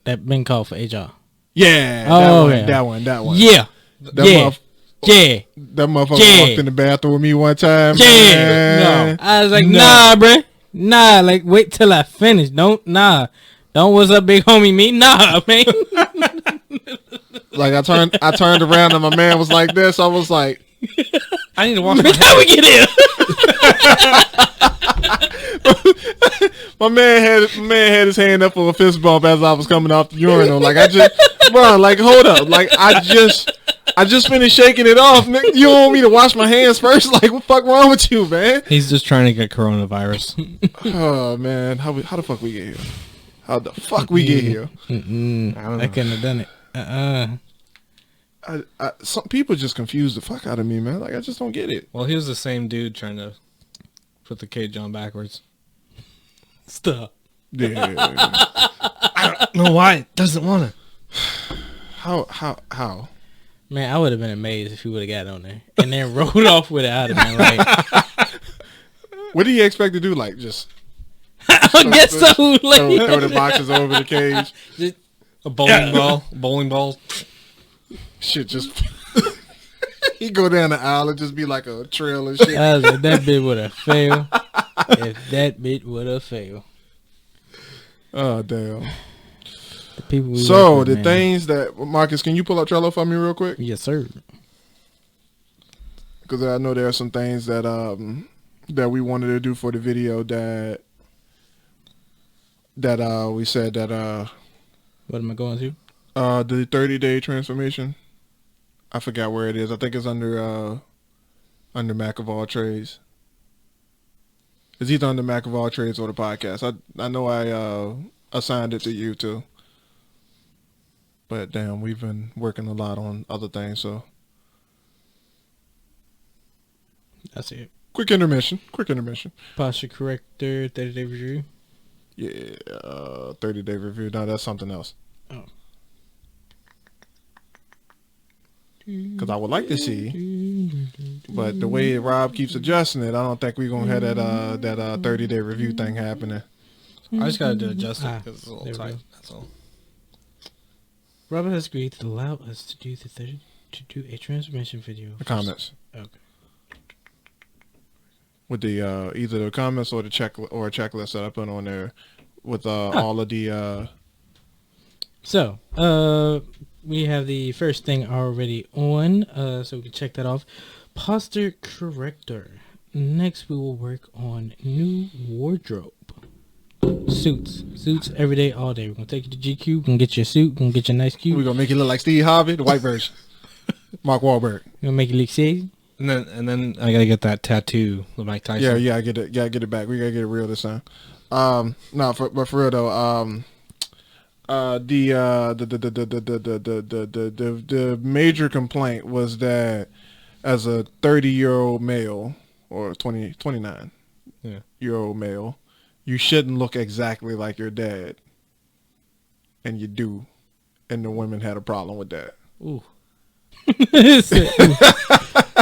that been called for HR. Yeah. Oh, that yeah. that one. Yeah. That Yeah. Yeah. That motherfucker Yeah. walked in the bathroom with me one time. Yeah. Man. No. I was like, No. nah, bruh. Nah, like wait till I finish. Don't what's up, big homie me. Nah, man. Like I turned around and my man was like this. I was like, I need to wash my Bitch, how we get here? my man had his hand up for a fist bump as I was coming off the urinal. Like like hold up. Like I just finished shaking it off. Nigga, you want me to wash my hands first? Like what the fuck wrong with you, man? He's just trying to get coronavirus. Oh man, how the fuck we get here? How the fuck we get here? I don't know. I couldn't have done it. Some people just confuse the fuck out of me, man. Like I just don't get it. Well, he was the same dude trying to put the cage on backwards. Stop. Yeah. I don't know why it doesn't want to. How? Man, I would have been amazed if he would have got on there and then rolled off with it. I'd have been like, What do you expect to do? Like just I guess so. throw the boxes over the cage. A bowling ball. Shit, just he go down the aisle and just be like a trail and shit. I was like, that bit would have failed. If that bit would have failed. Oh damn. The people we So work with, the man. things that Marcus, can you pull up Trello for me real quick? Yes, sir. Because I know there are some things that that we wanted to do for the video that we said that What am I going to? the 30-day transformation. I forgot where it is. I think it's under Mac of All Trades. It's either under Mac of All Trades or the podcast. I know I assigned it to you too. But damn, we've been working a lot on other things, so That's it. quick intermission. Posture corrector, 30-day review. Yeah, 30-day review. No, that's something else. Oh. Because I would like to see, but the way Rob keeps adjusting it, I don't think we're gonna have that 30-day review thing happening. I just got to adjust it because it's a there little we tight. go. That's all. Robert has agreed to allow us to do a transformation video. The comments. Okay. With the either the comments or the checklist that I put on there with all of the. So, we have the first thing already on, so we can check that off. Posture corrector. Next, we will work on new wardrobe. Suits every day, all day. We're gonna take you to GQ. We're gonna get you a suit. We're gonna get you a nice cube. We're gonna make you look like Steve Harvey, the white version. Mark Wahlberg. We're gonna make you look sexy. And then I gotta get that tattoo with Mike Tyson. Yeah, I get it. Yeah, get it back. We gotta get it real this time. No, but for real though, the major complaint was that as a 30-year-old male or 29 year old male, you shouldn't look exactly like your dad, and you do, and the women had a problem with that. Ooh.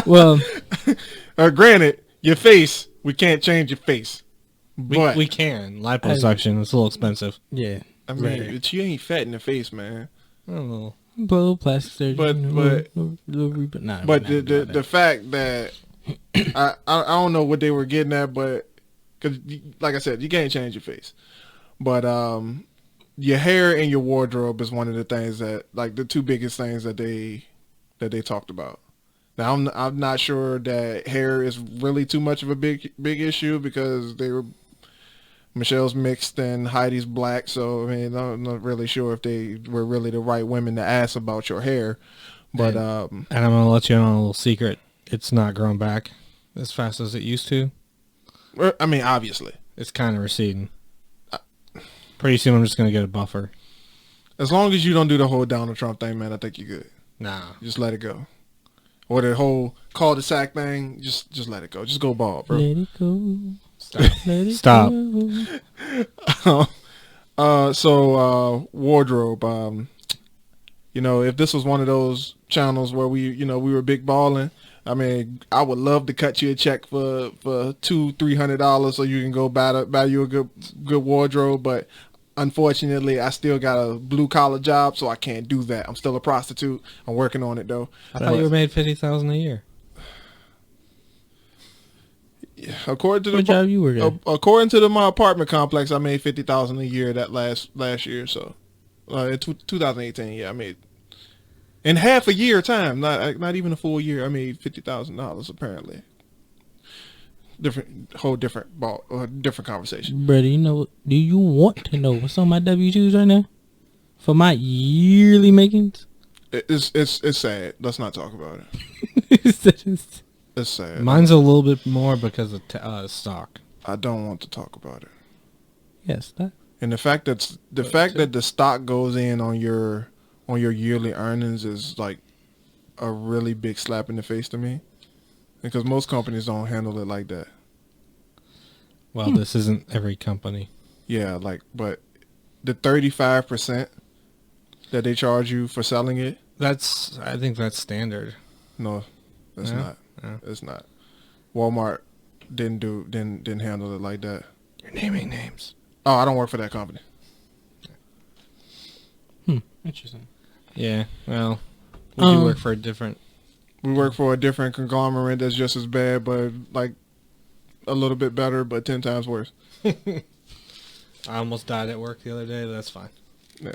Well, granted, your face, we can't change your face, but we can liposuction. It's a little expensive. Yeah, I mean, but you ain't fat in the face, man. I don't know. Little plastic surgery, but the fact that I don't know what they were getting at, but because like I said, you can't change your face, but your hair and your wardrobe is one of the things that, like, the two biggest things that they talked about. Now I'm not sure that hair is really too much of a big issue because Michelle's mixed and Heidi's black, so I mean I'm not really sure if they were really the right women to ask about your hair. But and I'm gonna let you in on a little secret. It's not growing back as fast as it used to. I mean, obviously, it's kind of receding. Pretty soon, I'm just gonna get a buffer. As long as you don't do the whole Donald Trump thing, man, I think you're good. Nah, just let it go. Or the whole cul-de-sac thing, just let it go. Just go bald, bro. Let it go. Stop. So wardrobe. If this was one of those channels where we were big balling, I mean, I would love to cut you a check for $200-$300 so you can go buy you a good wardrobe. But unfortunately, I still got a blue collar job, so I can't do that. I'm still a prostitute. I'm working on it though. I thought you were made $50,000 a year. According to what job you work at? According to my apartment complex, I made $50,000 a year that last year. So, in 2018, yeah, I made in half a year time, not even a full year. I made $50,000 apparently. Different conversation. Brother, do you want to know what's on my W-2s right now for my yearly makings? It's sad. Let's not talk about it. It's sad. Mine's a little bit more because of stock. I don't want to talk about it. Yes, that. And the fact that the stock goes in on your yearly earnings is like a really big slap in the face to me, because most companies don't handle it like that. Well, this isn't every company. Yeah, but the 35% that they charge you for selling it. I think that's standard. No, it's not. Yeah. It's not. Walmart didn't handle it like that. You're naming names. Oh, I don't work for that company. Interesting. Yeah, well, we do work for a different... We work for a different conglomerate that's just as bad, but like a little bit better, but 10 times worse. I almost died at work the other day, but that's fine. Yeah.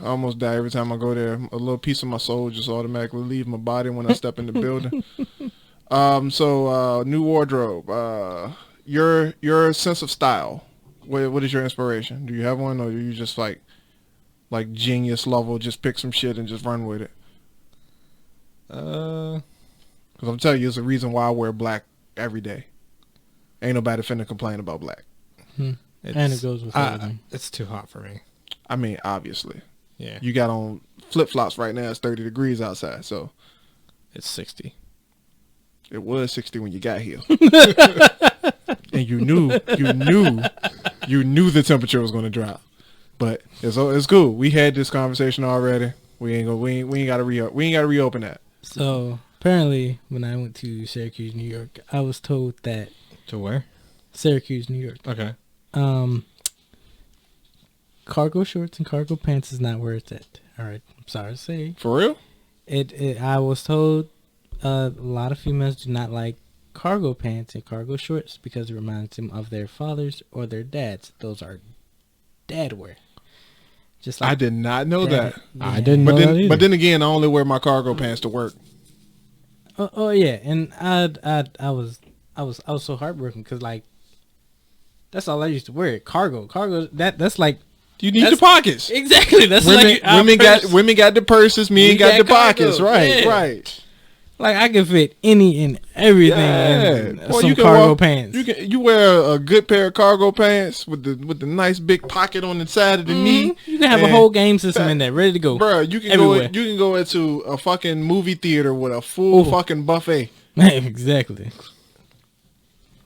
I almost die every time I go there. A little piece of my soul just automatically leave my body when I step in the building. So new wardrobe. Your sense of style. What is your inspiration? Do you have one, or do you just like genius level, just pick some shit and just run with it? Because I'm telling you, it's a reason why I wear black every day. Ain't nobody finna complain about black. And it goes with everything. It's too hot for me. I mean, obviously. Yeah. You got on flip-flops right now. It's 30 degrees outside, so. It's 60. It was 60 when you got here. And you knew the temperature was going to drop. But it's cool. We had this conversation already. We ain't got to reopen that. So, apparently, when I went to Syracuse, New York, I was told that... To where? Syracuse, New York. Okay. Cargo shorts and cargo pants is not where it's at. All right. I'm sorry to say. For real? I was told a lot of females do not like cargo pants and cargo shorts because it reminds them of their fathers or their dads. Those are dad wear. Just like I did not know that. Yeah. I didn't know that either. But then again, I only wear my cargo pants to work. Oh yeah, and I was so heartbroken because like that's all I used to wear. Cargo. That's like You need the pockets. exactly. That's Women, like women got the purses. Men got the pockets. cargo. Right, Yeah. right. Like I can fit any and everything in Boy, some you can cargo walk- pants. You wear a good pair of cargo pants with the nice big pocket on the side of the knee. You can have a and- whole game system in there, ready to go. Bruh, you can everywhere. go into a fucking movie theater with a full fucking buffet. Exactly.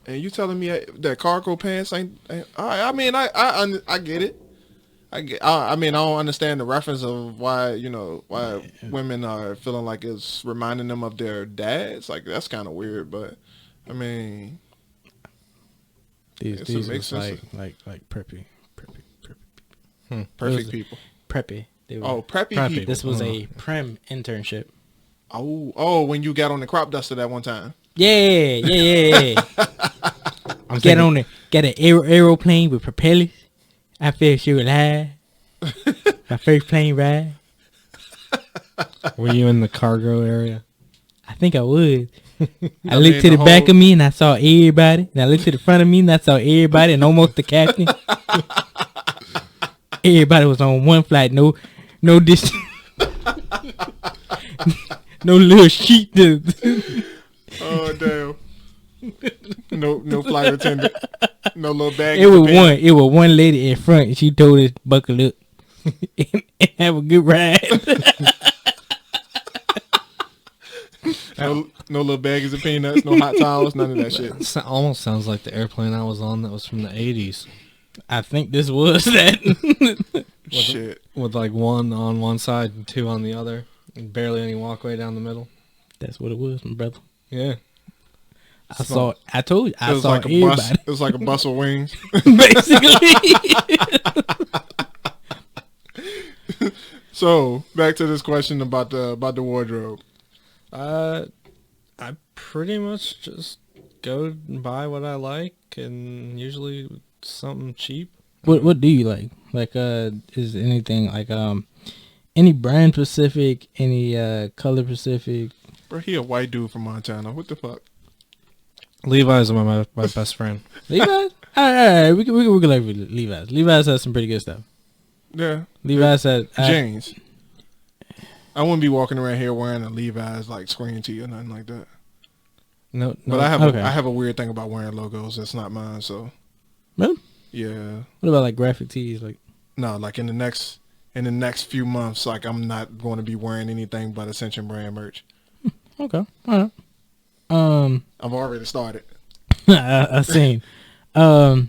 And you telling me that cargo pants ain't I mean, I get it. I mean, I don't understand the reference of why women are feeling like it's reminding them of their dads. Like that's kind of weird, but I mean, These makes was sense. like preppy perfect people. preppy. They were, Preppy people. This was a prem internship. Oh, when you got on the crop duster that one time. Yeah. Get an aeroplane with propellers. I feel she was alive. My first plane ride. Were you in the cargo area? I think I would. I mean, looked to the back of me and I saw everybody. And I looked to the front of me and I saw everybody and almost the captain. Everybody was on one flight. No distance. No little sheet. Oh damn. No flight attendant. No little bag. It was one lady in front and she told us buckle up and have a good ride. No little baggies of peanuts, no hot towels, none of that shit. It almost sounds like the airplane I was on that was from the 80s. I think this was that. Shit. With like one on one side and two on the other. And barely any walkway down the middle. That's what it was, my brother. Yeah. I saw like a everybody. bus. It was like a bus with wings. Basically. So back to this question about the wardrobe. I pretty much just go and buy what I like, and usually something cheap. What do you like? Like is anything like any brand specific, any color specific? Bro, he a white dude from Montana. What the fuck? Levi's are my best friend. Levi's? All right. We can like Levi's. Levi's has some pretty good stuff. Yeah. Levi's has jeans. I wouldn't be walking around here wearing a Levi's like screen tee or nothing like that. No. But I okay. have a weird thing about wearing logos. That's not mine. So Really? yeah. What about like graphic tees? Like No, like in the next few months, like I'm not going to be wearing anything but Ascension brand merch. okay, all right. I've already started. I seen. All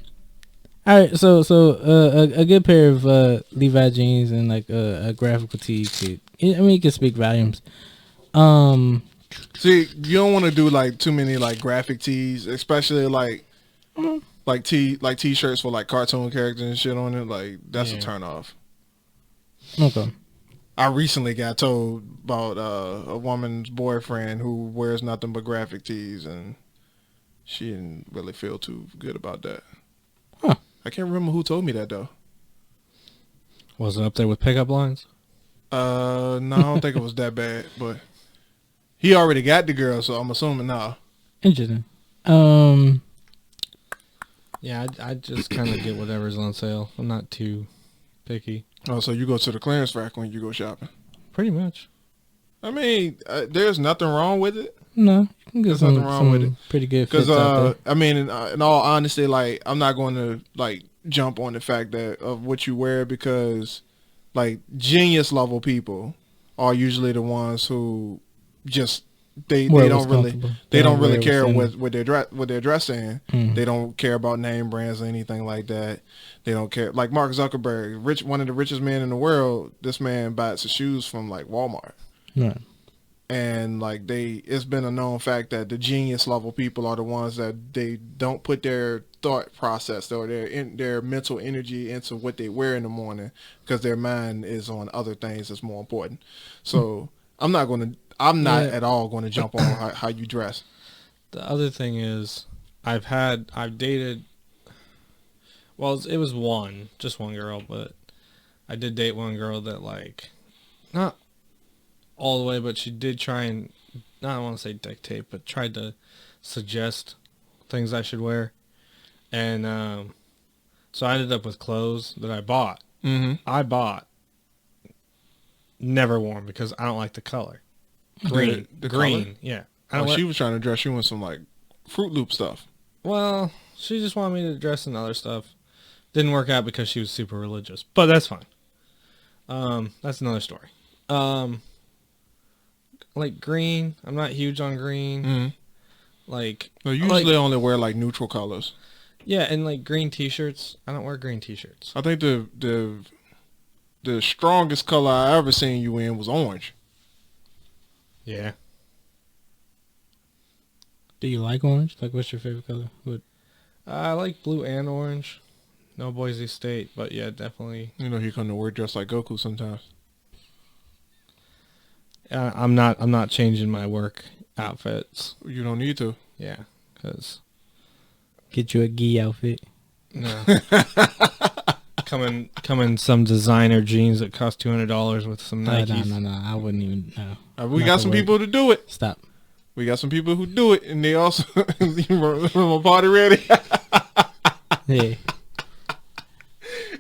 right. So a good pair of Levi jeans and like a graphical tee it can speak volumes. See, you don't want to do like too many like graphic tees, especially like t-shirts for like cartoon characters and shit on it. Like that's a turn off. Okay. I recently got told about a woman's boyfriend who wears nothing but graphic tees, and she didn't really feel too good about that. Huh. I can't remember who told me that though. Was it up there with pickup lines? No, I don't think it was that bad, but he already got the girl, so I'm assuming nah. Interesting. Yeah, I just kind of get whatever's on sale. I'm not too picky. Oh, so you go to the clearance rack when you go shopping? Pretty much. I mean, there's nothing wrong with it. No, you can get There's some, nothing wrong with it. pretty good fits Because out there. I mean, in all honesty, like I'm not going to like jump on the fact that of what you wear, because like genius level people are usually the ones who just they don't really care what they're dressing. Mm. They don't care about name brands or anything like that. They don't care. Like Mark Zuckerberg, one of the richest men in the world. This man buys his shoes from like Walmart. Right. And like it's been a known fact that the genius level people are the ones that they don't put their thought process or their mental energy into what they wear in the morning because their mind is on other things that's more important. So I'm not at all going to jump on how you dress. The other thing is, I've dated. Well, it was just one girl, but I did date one girl that like, not all the way, but she did try and, I don't want to say dictate, but tried to suggest things I should wear. And so I ended up with clothes that I bought. Mm-hmm. I bought, never worn because I don't like the color. Green. The green, color? yeah. She was trying to dress you in some like Fruit Loop stuff. Well, she just wanted me to dress in other stuff. Didn't work out because she was super religious, but that's fine. That's another story. Like green, I'm not huge on green. Mm-hmm. Like, no, usually only wear like neutral colors. Yeah, and like green t-shirts. I don't wear green t-shirts. I think the strongest color I ever seen you in was orange. Yeah. Do you like orange? Like, what's your favorite color? What? I like blue and orange. No Boise State, but yeah, definitely. You know, he come to work dressed like Goku sometimes. I'm not changing my work outfits. You don't need to. Yeah, because Get you a gi outfit. no. come in some designer jeans that cost $200 with some Nikes. No. I wouldn't even. No. We got some people to do it. Stop. We got some people who do it, and they also party ready. Yeah.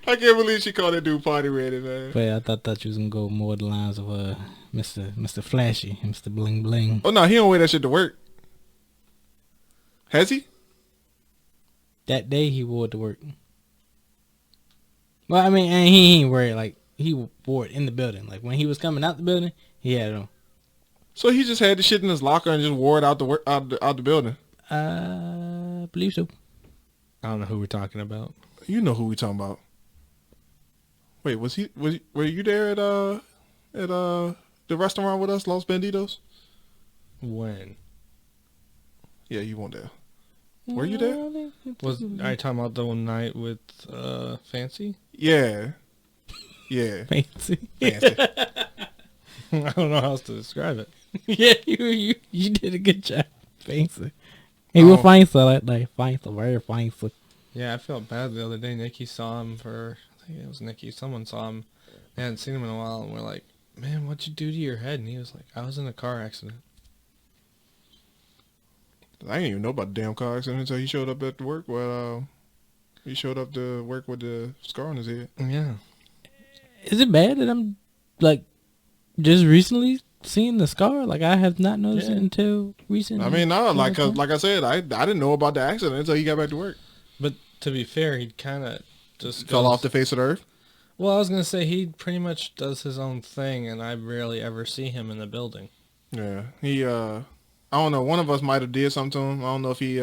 I can't believe she called that dude party ready, man. But I thought you was gonna go more the lines of Mr. Flashy, Mr. Bling Bling. Oh no, he don't wear that shit to work. Has he? That day he wore it to work. Well, I mean, and he ain't wear it like he wore it in the building. Like when he was coming out the building, he had it on. So he just had the shit in his locker and just wore it out the building. I believe so. I don't know who we're talking about. You know who we talking about. Wait, were you there at the restaurant with us, Los Banditos? When? Yeah, you weren't there. Were you there? Was I talking about the one night with Fancy? Yeah. Yeah. Fancy. Fancy. I don't know how else to describe it. Yeah, you did a good job. Fancy. He was fancy, like fancy, very fancy. Yeah, I felt bad the other day. Nikki saw him I think it was Nikki. Someone saw him. They hadn't seen him in a while, and we're like, man, what'd you do to your head? And he was like, I was in a car accident. I didn't even know about the damn car accident until he showed up at work. Well, he showed up to work with the scar on his head. Yeah. Is it bad that I'm like just recently seeing the scar? Like I have not noticed it until recently. I mean, no, like I said, I didn't know about the accident until he got back to work. But to be fair, he kind of just fell off the face of the earth. Well, I was gonna say he pretty much does his own thing, and I rarely ever see him in the building. Yeah, he. I don't know. One of us might have did something to him. I don't know if he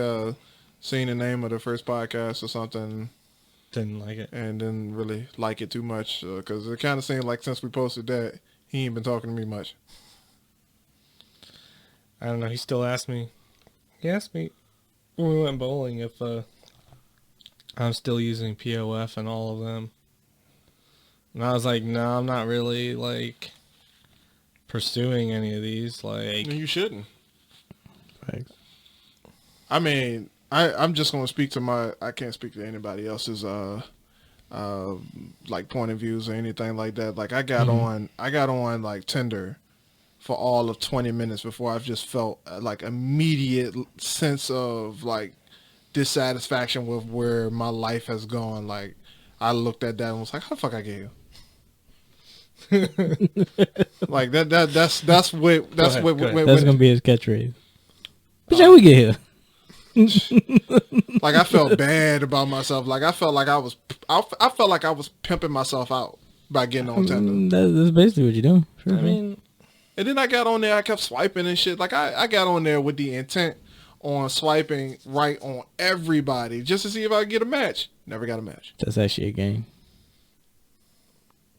seen the name of the first podcast or something. Didn't like it. And didn't really like it too much because it kind of seemed like since we posted that, he ain't been talking to me much. I don't know. He still asked me. He asked me when we went bowling if I'm still using POF and all of them. And I was like, no, I'm not really like pursuing any of these. Like, you shouldn't. Thanks. I mean, I'm just gonna speak to I can't speak to anybody else's like point of views or anything like that. Like I got on like Tinder for all of 20 minutes before I've just felt like immediate sense of like dissatisfaction with where my life has gone. Like I looked at that and was like, how the fuck I get here? Like that's what That's gonna be his catchphrase. But how we get here? Like I felt bad about myself. Like I felt like I was pimping myself out by getting on Tinder. That's basically what you're doing. Sure. I mean, and then I got on there. I kept swiping and shit. Like I got on there with the intent on swiping right on everybody just to see if I could get a match. Never got a match. That's actually a game.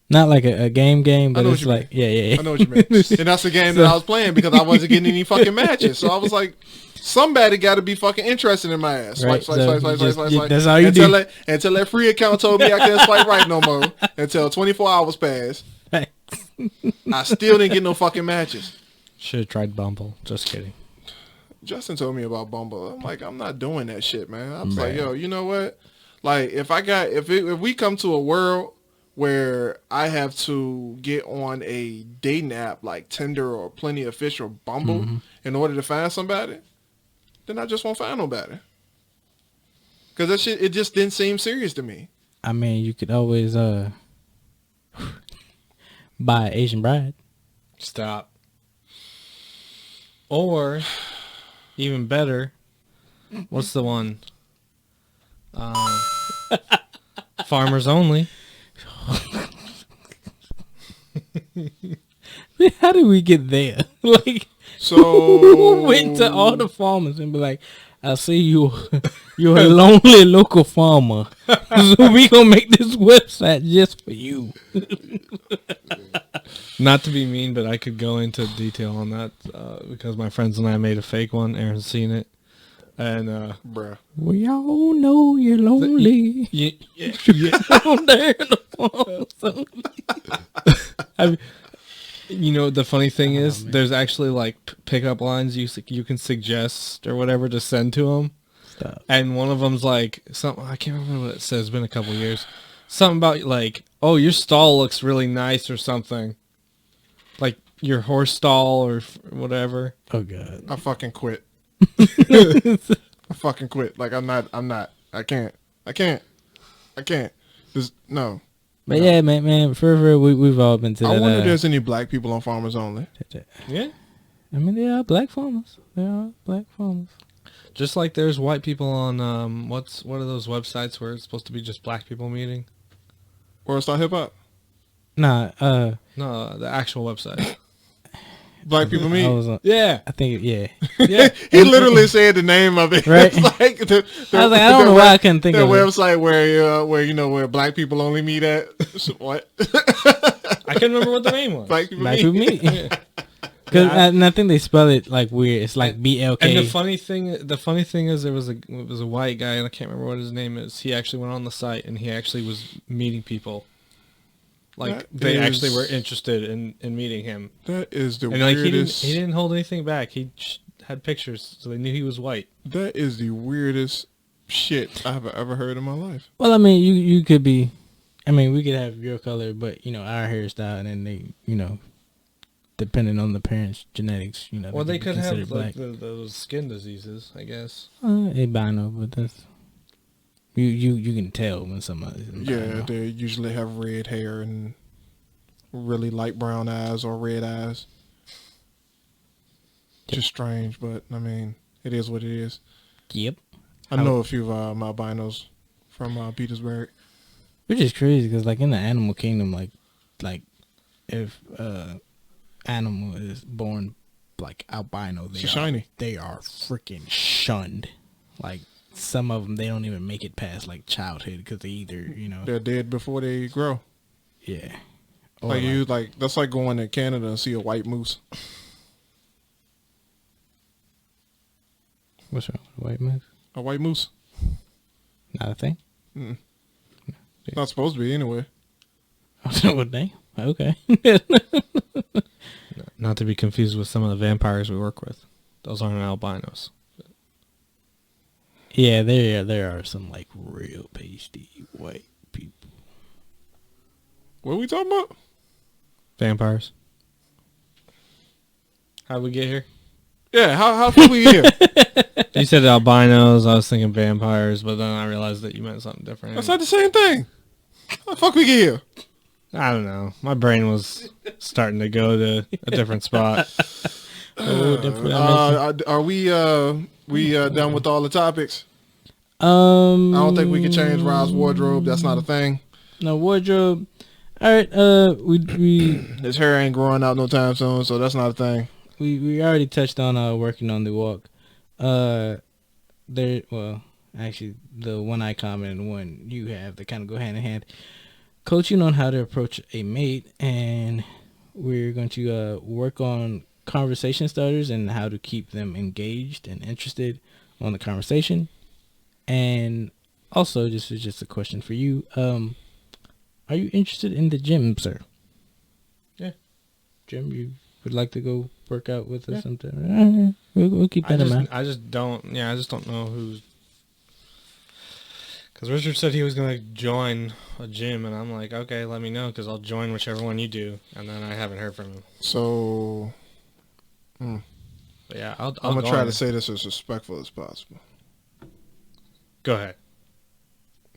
Not like a game, I but know it's what you like yeah. I know what you mean. And that's the game that I was playing because I wasn't getting any fucking matches. So I was like, somebody got to be fucking interested in my ass. Right, Swipe, so swipe. that's all you until do. Until that free account told me I couldn't swipe right no more. Until 24 hours passed. Right. I still didn't get no fucking matches. Should have tried Bumble. Just kidding. Justin told me about Bumble. I'm like, I'm not doing that shit, man. I was like, yo, you know what? Like, if we come to a world where I have to get on a dating app like Tinder or Plenty of Fish or Bumble in order to find somebody, then I just won't find nobody. Because that shit, it just didn't seem serious to me. I mean, you could always buy Asian Bride. Stop. Or, even better, what's the one? Farmers Only. How did we get there? Like, So who went to all the farmers and be like, I see you're a lonely local farmer, so we gonna make this website just for you. Not to be mean, but I could go into detail on that because my friends and I made a fake one. Aaron's seen it. And, bruh. We all know you're lonely. yeah. Down there in the farms. You know, the funny thing is, there's actually like pickup lines you can suggest or whatever to send to them. Stop. And one of them's like something, I can't remember what it says. It's been a couple years. Something about like, oh, your stall looks really nice or something. Like your horse stall or whatever. Oh God. I fucking quit. I fucking quit. Like, I can't. There's, no. But yeah, man, for we've all been to that. I wonder if there's any black people on Farmers Only. Yeah. I mean, there are black farmers. Just like there's white people on what are those websites where it's supposed to be just black people meeting? World Hip Hop. Nah, No, the actual website. Black people meet. Yeah. I think, yeah. Yeah. He literally said the name of it. Right. It's like I was like, I don't know why I couldn't think of it. The website where black people only meet at. What? I couldn't remember what the name was. Black people meet. And I think they spell it like weird. It's like BLK. And the funny thing is, it was a white guy, and I can't remember what his name is. He actually went on the site, and he actually was meeting people. Like, they actually were interested in meeting him. That is the and like weirdest. he didn't hold anything back. He had pictures, so they knew he was white. That is the weirdest shit I've ever heard in my life. Well, I mean, you could be. I mean, we could have your color, but our hairstyle, and then they, depending on the parents' genetics, Well, they could have black. like those skin diseases, I guess. Albino, but that's you can tell when somebody's albino. Yeah, they usually have red hair and really light brown eyes or red eyes. Just strange, but I mean, it is what it is. Yep. I know a few of my albinos from Petersburg. Which is crazy because, like, in the animal kingdom, like if animal is born like albino, they are freaking shunned. Like, some of them, they don't even make it past like childhood because they either they're dead before they grow. Yeah. Or that's like going to Canada and see a white moose. What's wrong with a white moose? A white moose. Not a thing. It's not supposed to be anyway. I don't know what name. Okay. Not to be confused with some of the vampires we work with. Those aren't albinos. Yeah, there are some like real pasty white people. What are we talking about? Vampires. How'd we get here? Yeah, how did we here? You said albinos. I was thinking vampires, but then I realized that you meant something different. That's not the same thing. How the fuck we get here? I don't know. My brain was starting to go to a different spot. Are we done with all the topics? I don't think we can change Rob's wardrobe. That's not a thing. No wardrobe. All right. We His hair ain't growing out no time soon, so that's not a thing. We already touched on working on the walk. Actually, the one I commented and one you have, they kind of go hand in hand. coaching on how to approach a mate, and we're going to work on conversation starters and how to keep them engaged and interested on the conversation. And also, this is just a question for you. Are you interested in the gym, sir? Yeah. Gym, you would like to go work out with us sometime? We'll keep that in mind. I just don't know who's. Because Richard said he was going to join a gym, and I'm like, okay, let me know, because I'll join whichever one you do. And then I haven't heard from him. So, But yeah, I'm going to try to say this as respectful as possible. Go ahead.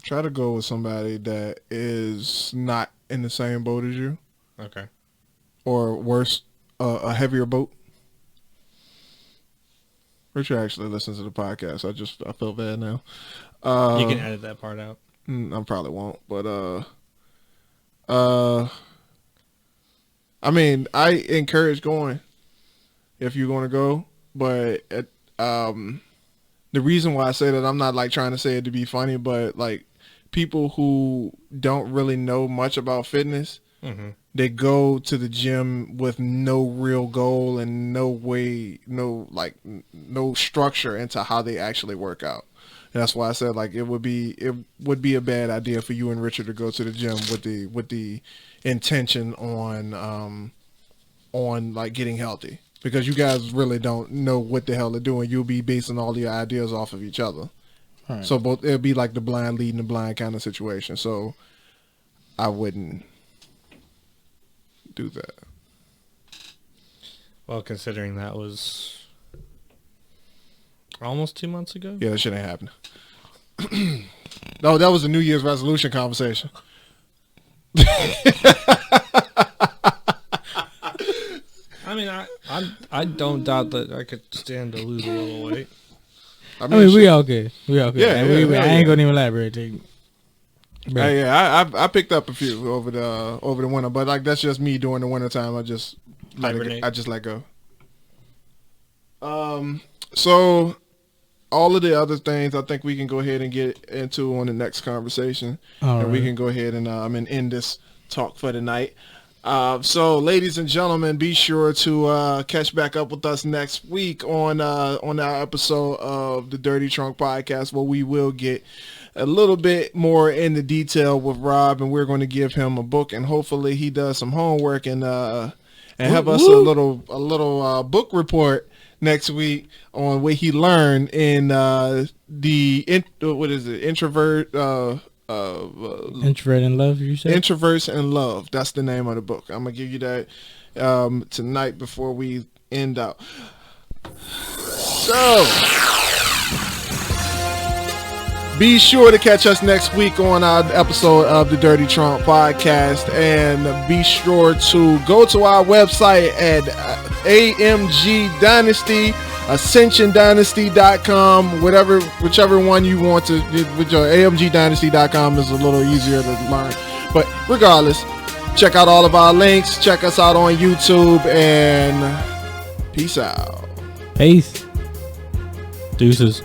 Try to go with somebody that is not in the same boat as you. Okay. Or worse, a heavier boat. Richard actually listens to the podcast. I feel bad now. You can edit that part out. I probably won't, but I mean, I encourage going if you're going to go, but the reason why I say that, I'm not like trying to say it to be funny, but like people who don't really know much about fitness, they go to the gym with no real goal and no structure into how they actually work out. And that's why I said like it would be a bad idea for you and Richard to go to the gym with the intention on like getting healthy, because you guys really don't know what the hell they're doing. You'll be basing all your ideas off of each other. Right. So it'll be like the blind leading the blind kind of situation. So I wouldn't do that. Well, considering that was almost 2 months ago. Yeah, that shit ain't happening. No, that was a New Year's resolution conversation. I mean, I don't doubt that I could stand to lose a little weight. I mean, we all good. Yeah, I ain't gonna even elaborate. I picked up a few over the winter, but like that's just me during the winter time. I just let go. So all of the other things I think we can go ahead and get into on the next conversation, we can go ahead and end this talk for the night. So ladies and gentlemen, be sure to catch back up with us next week on our episode of the Dirty Trunk Podcast, where we will get a little bit more into detail with Rob, and we're going to give him a book, and hopefully he does some homework and have us a little book report next week on what he learned in Introvert in Love, you said? Introverts in Love. That's the name of the book. I'm going to give you that tonight before we end out. So, be sure to catch us next week on our episode of the Dirty Trunk Podcast, and be sure to go to our website at AMG Dynasty, AscensionDynasty.com, whichever one you want to. With your AMGDynasty.com is a little easier to learn, but regardless, check out all of our links. Check us out on YouTube, and peace out. Peace. Deuces.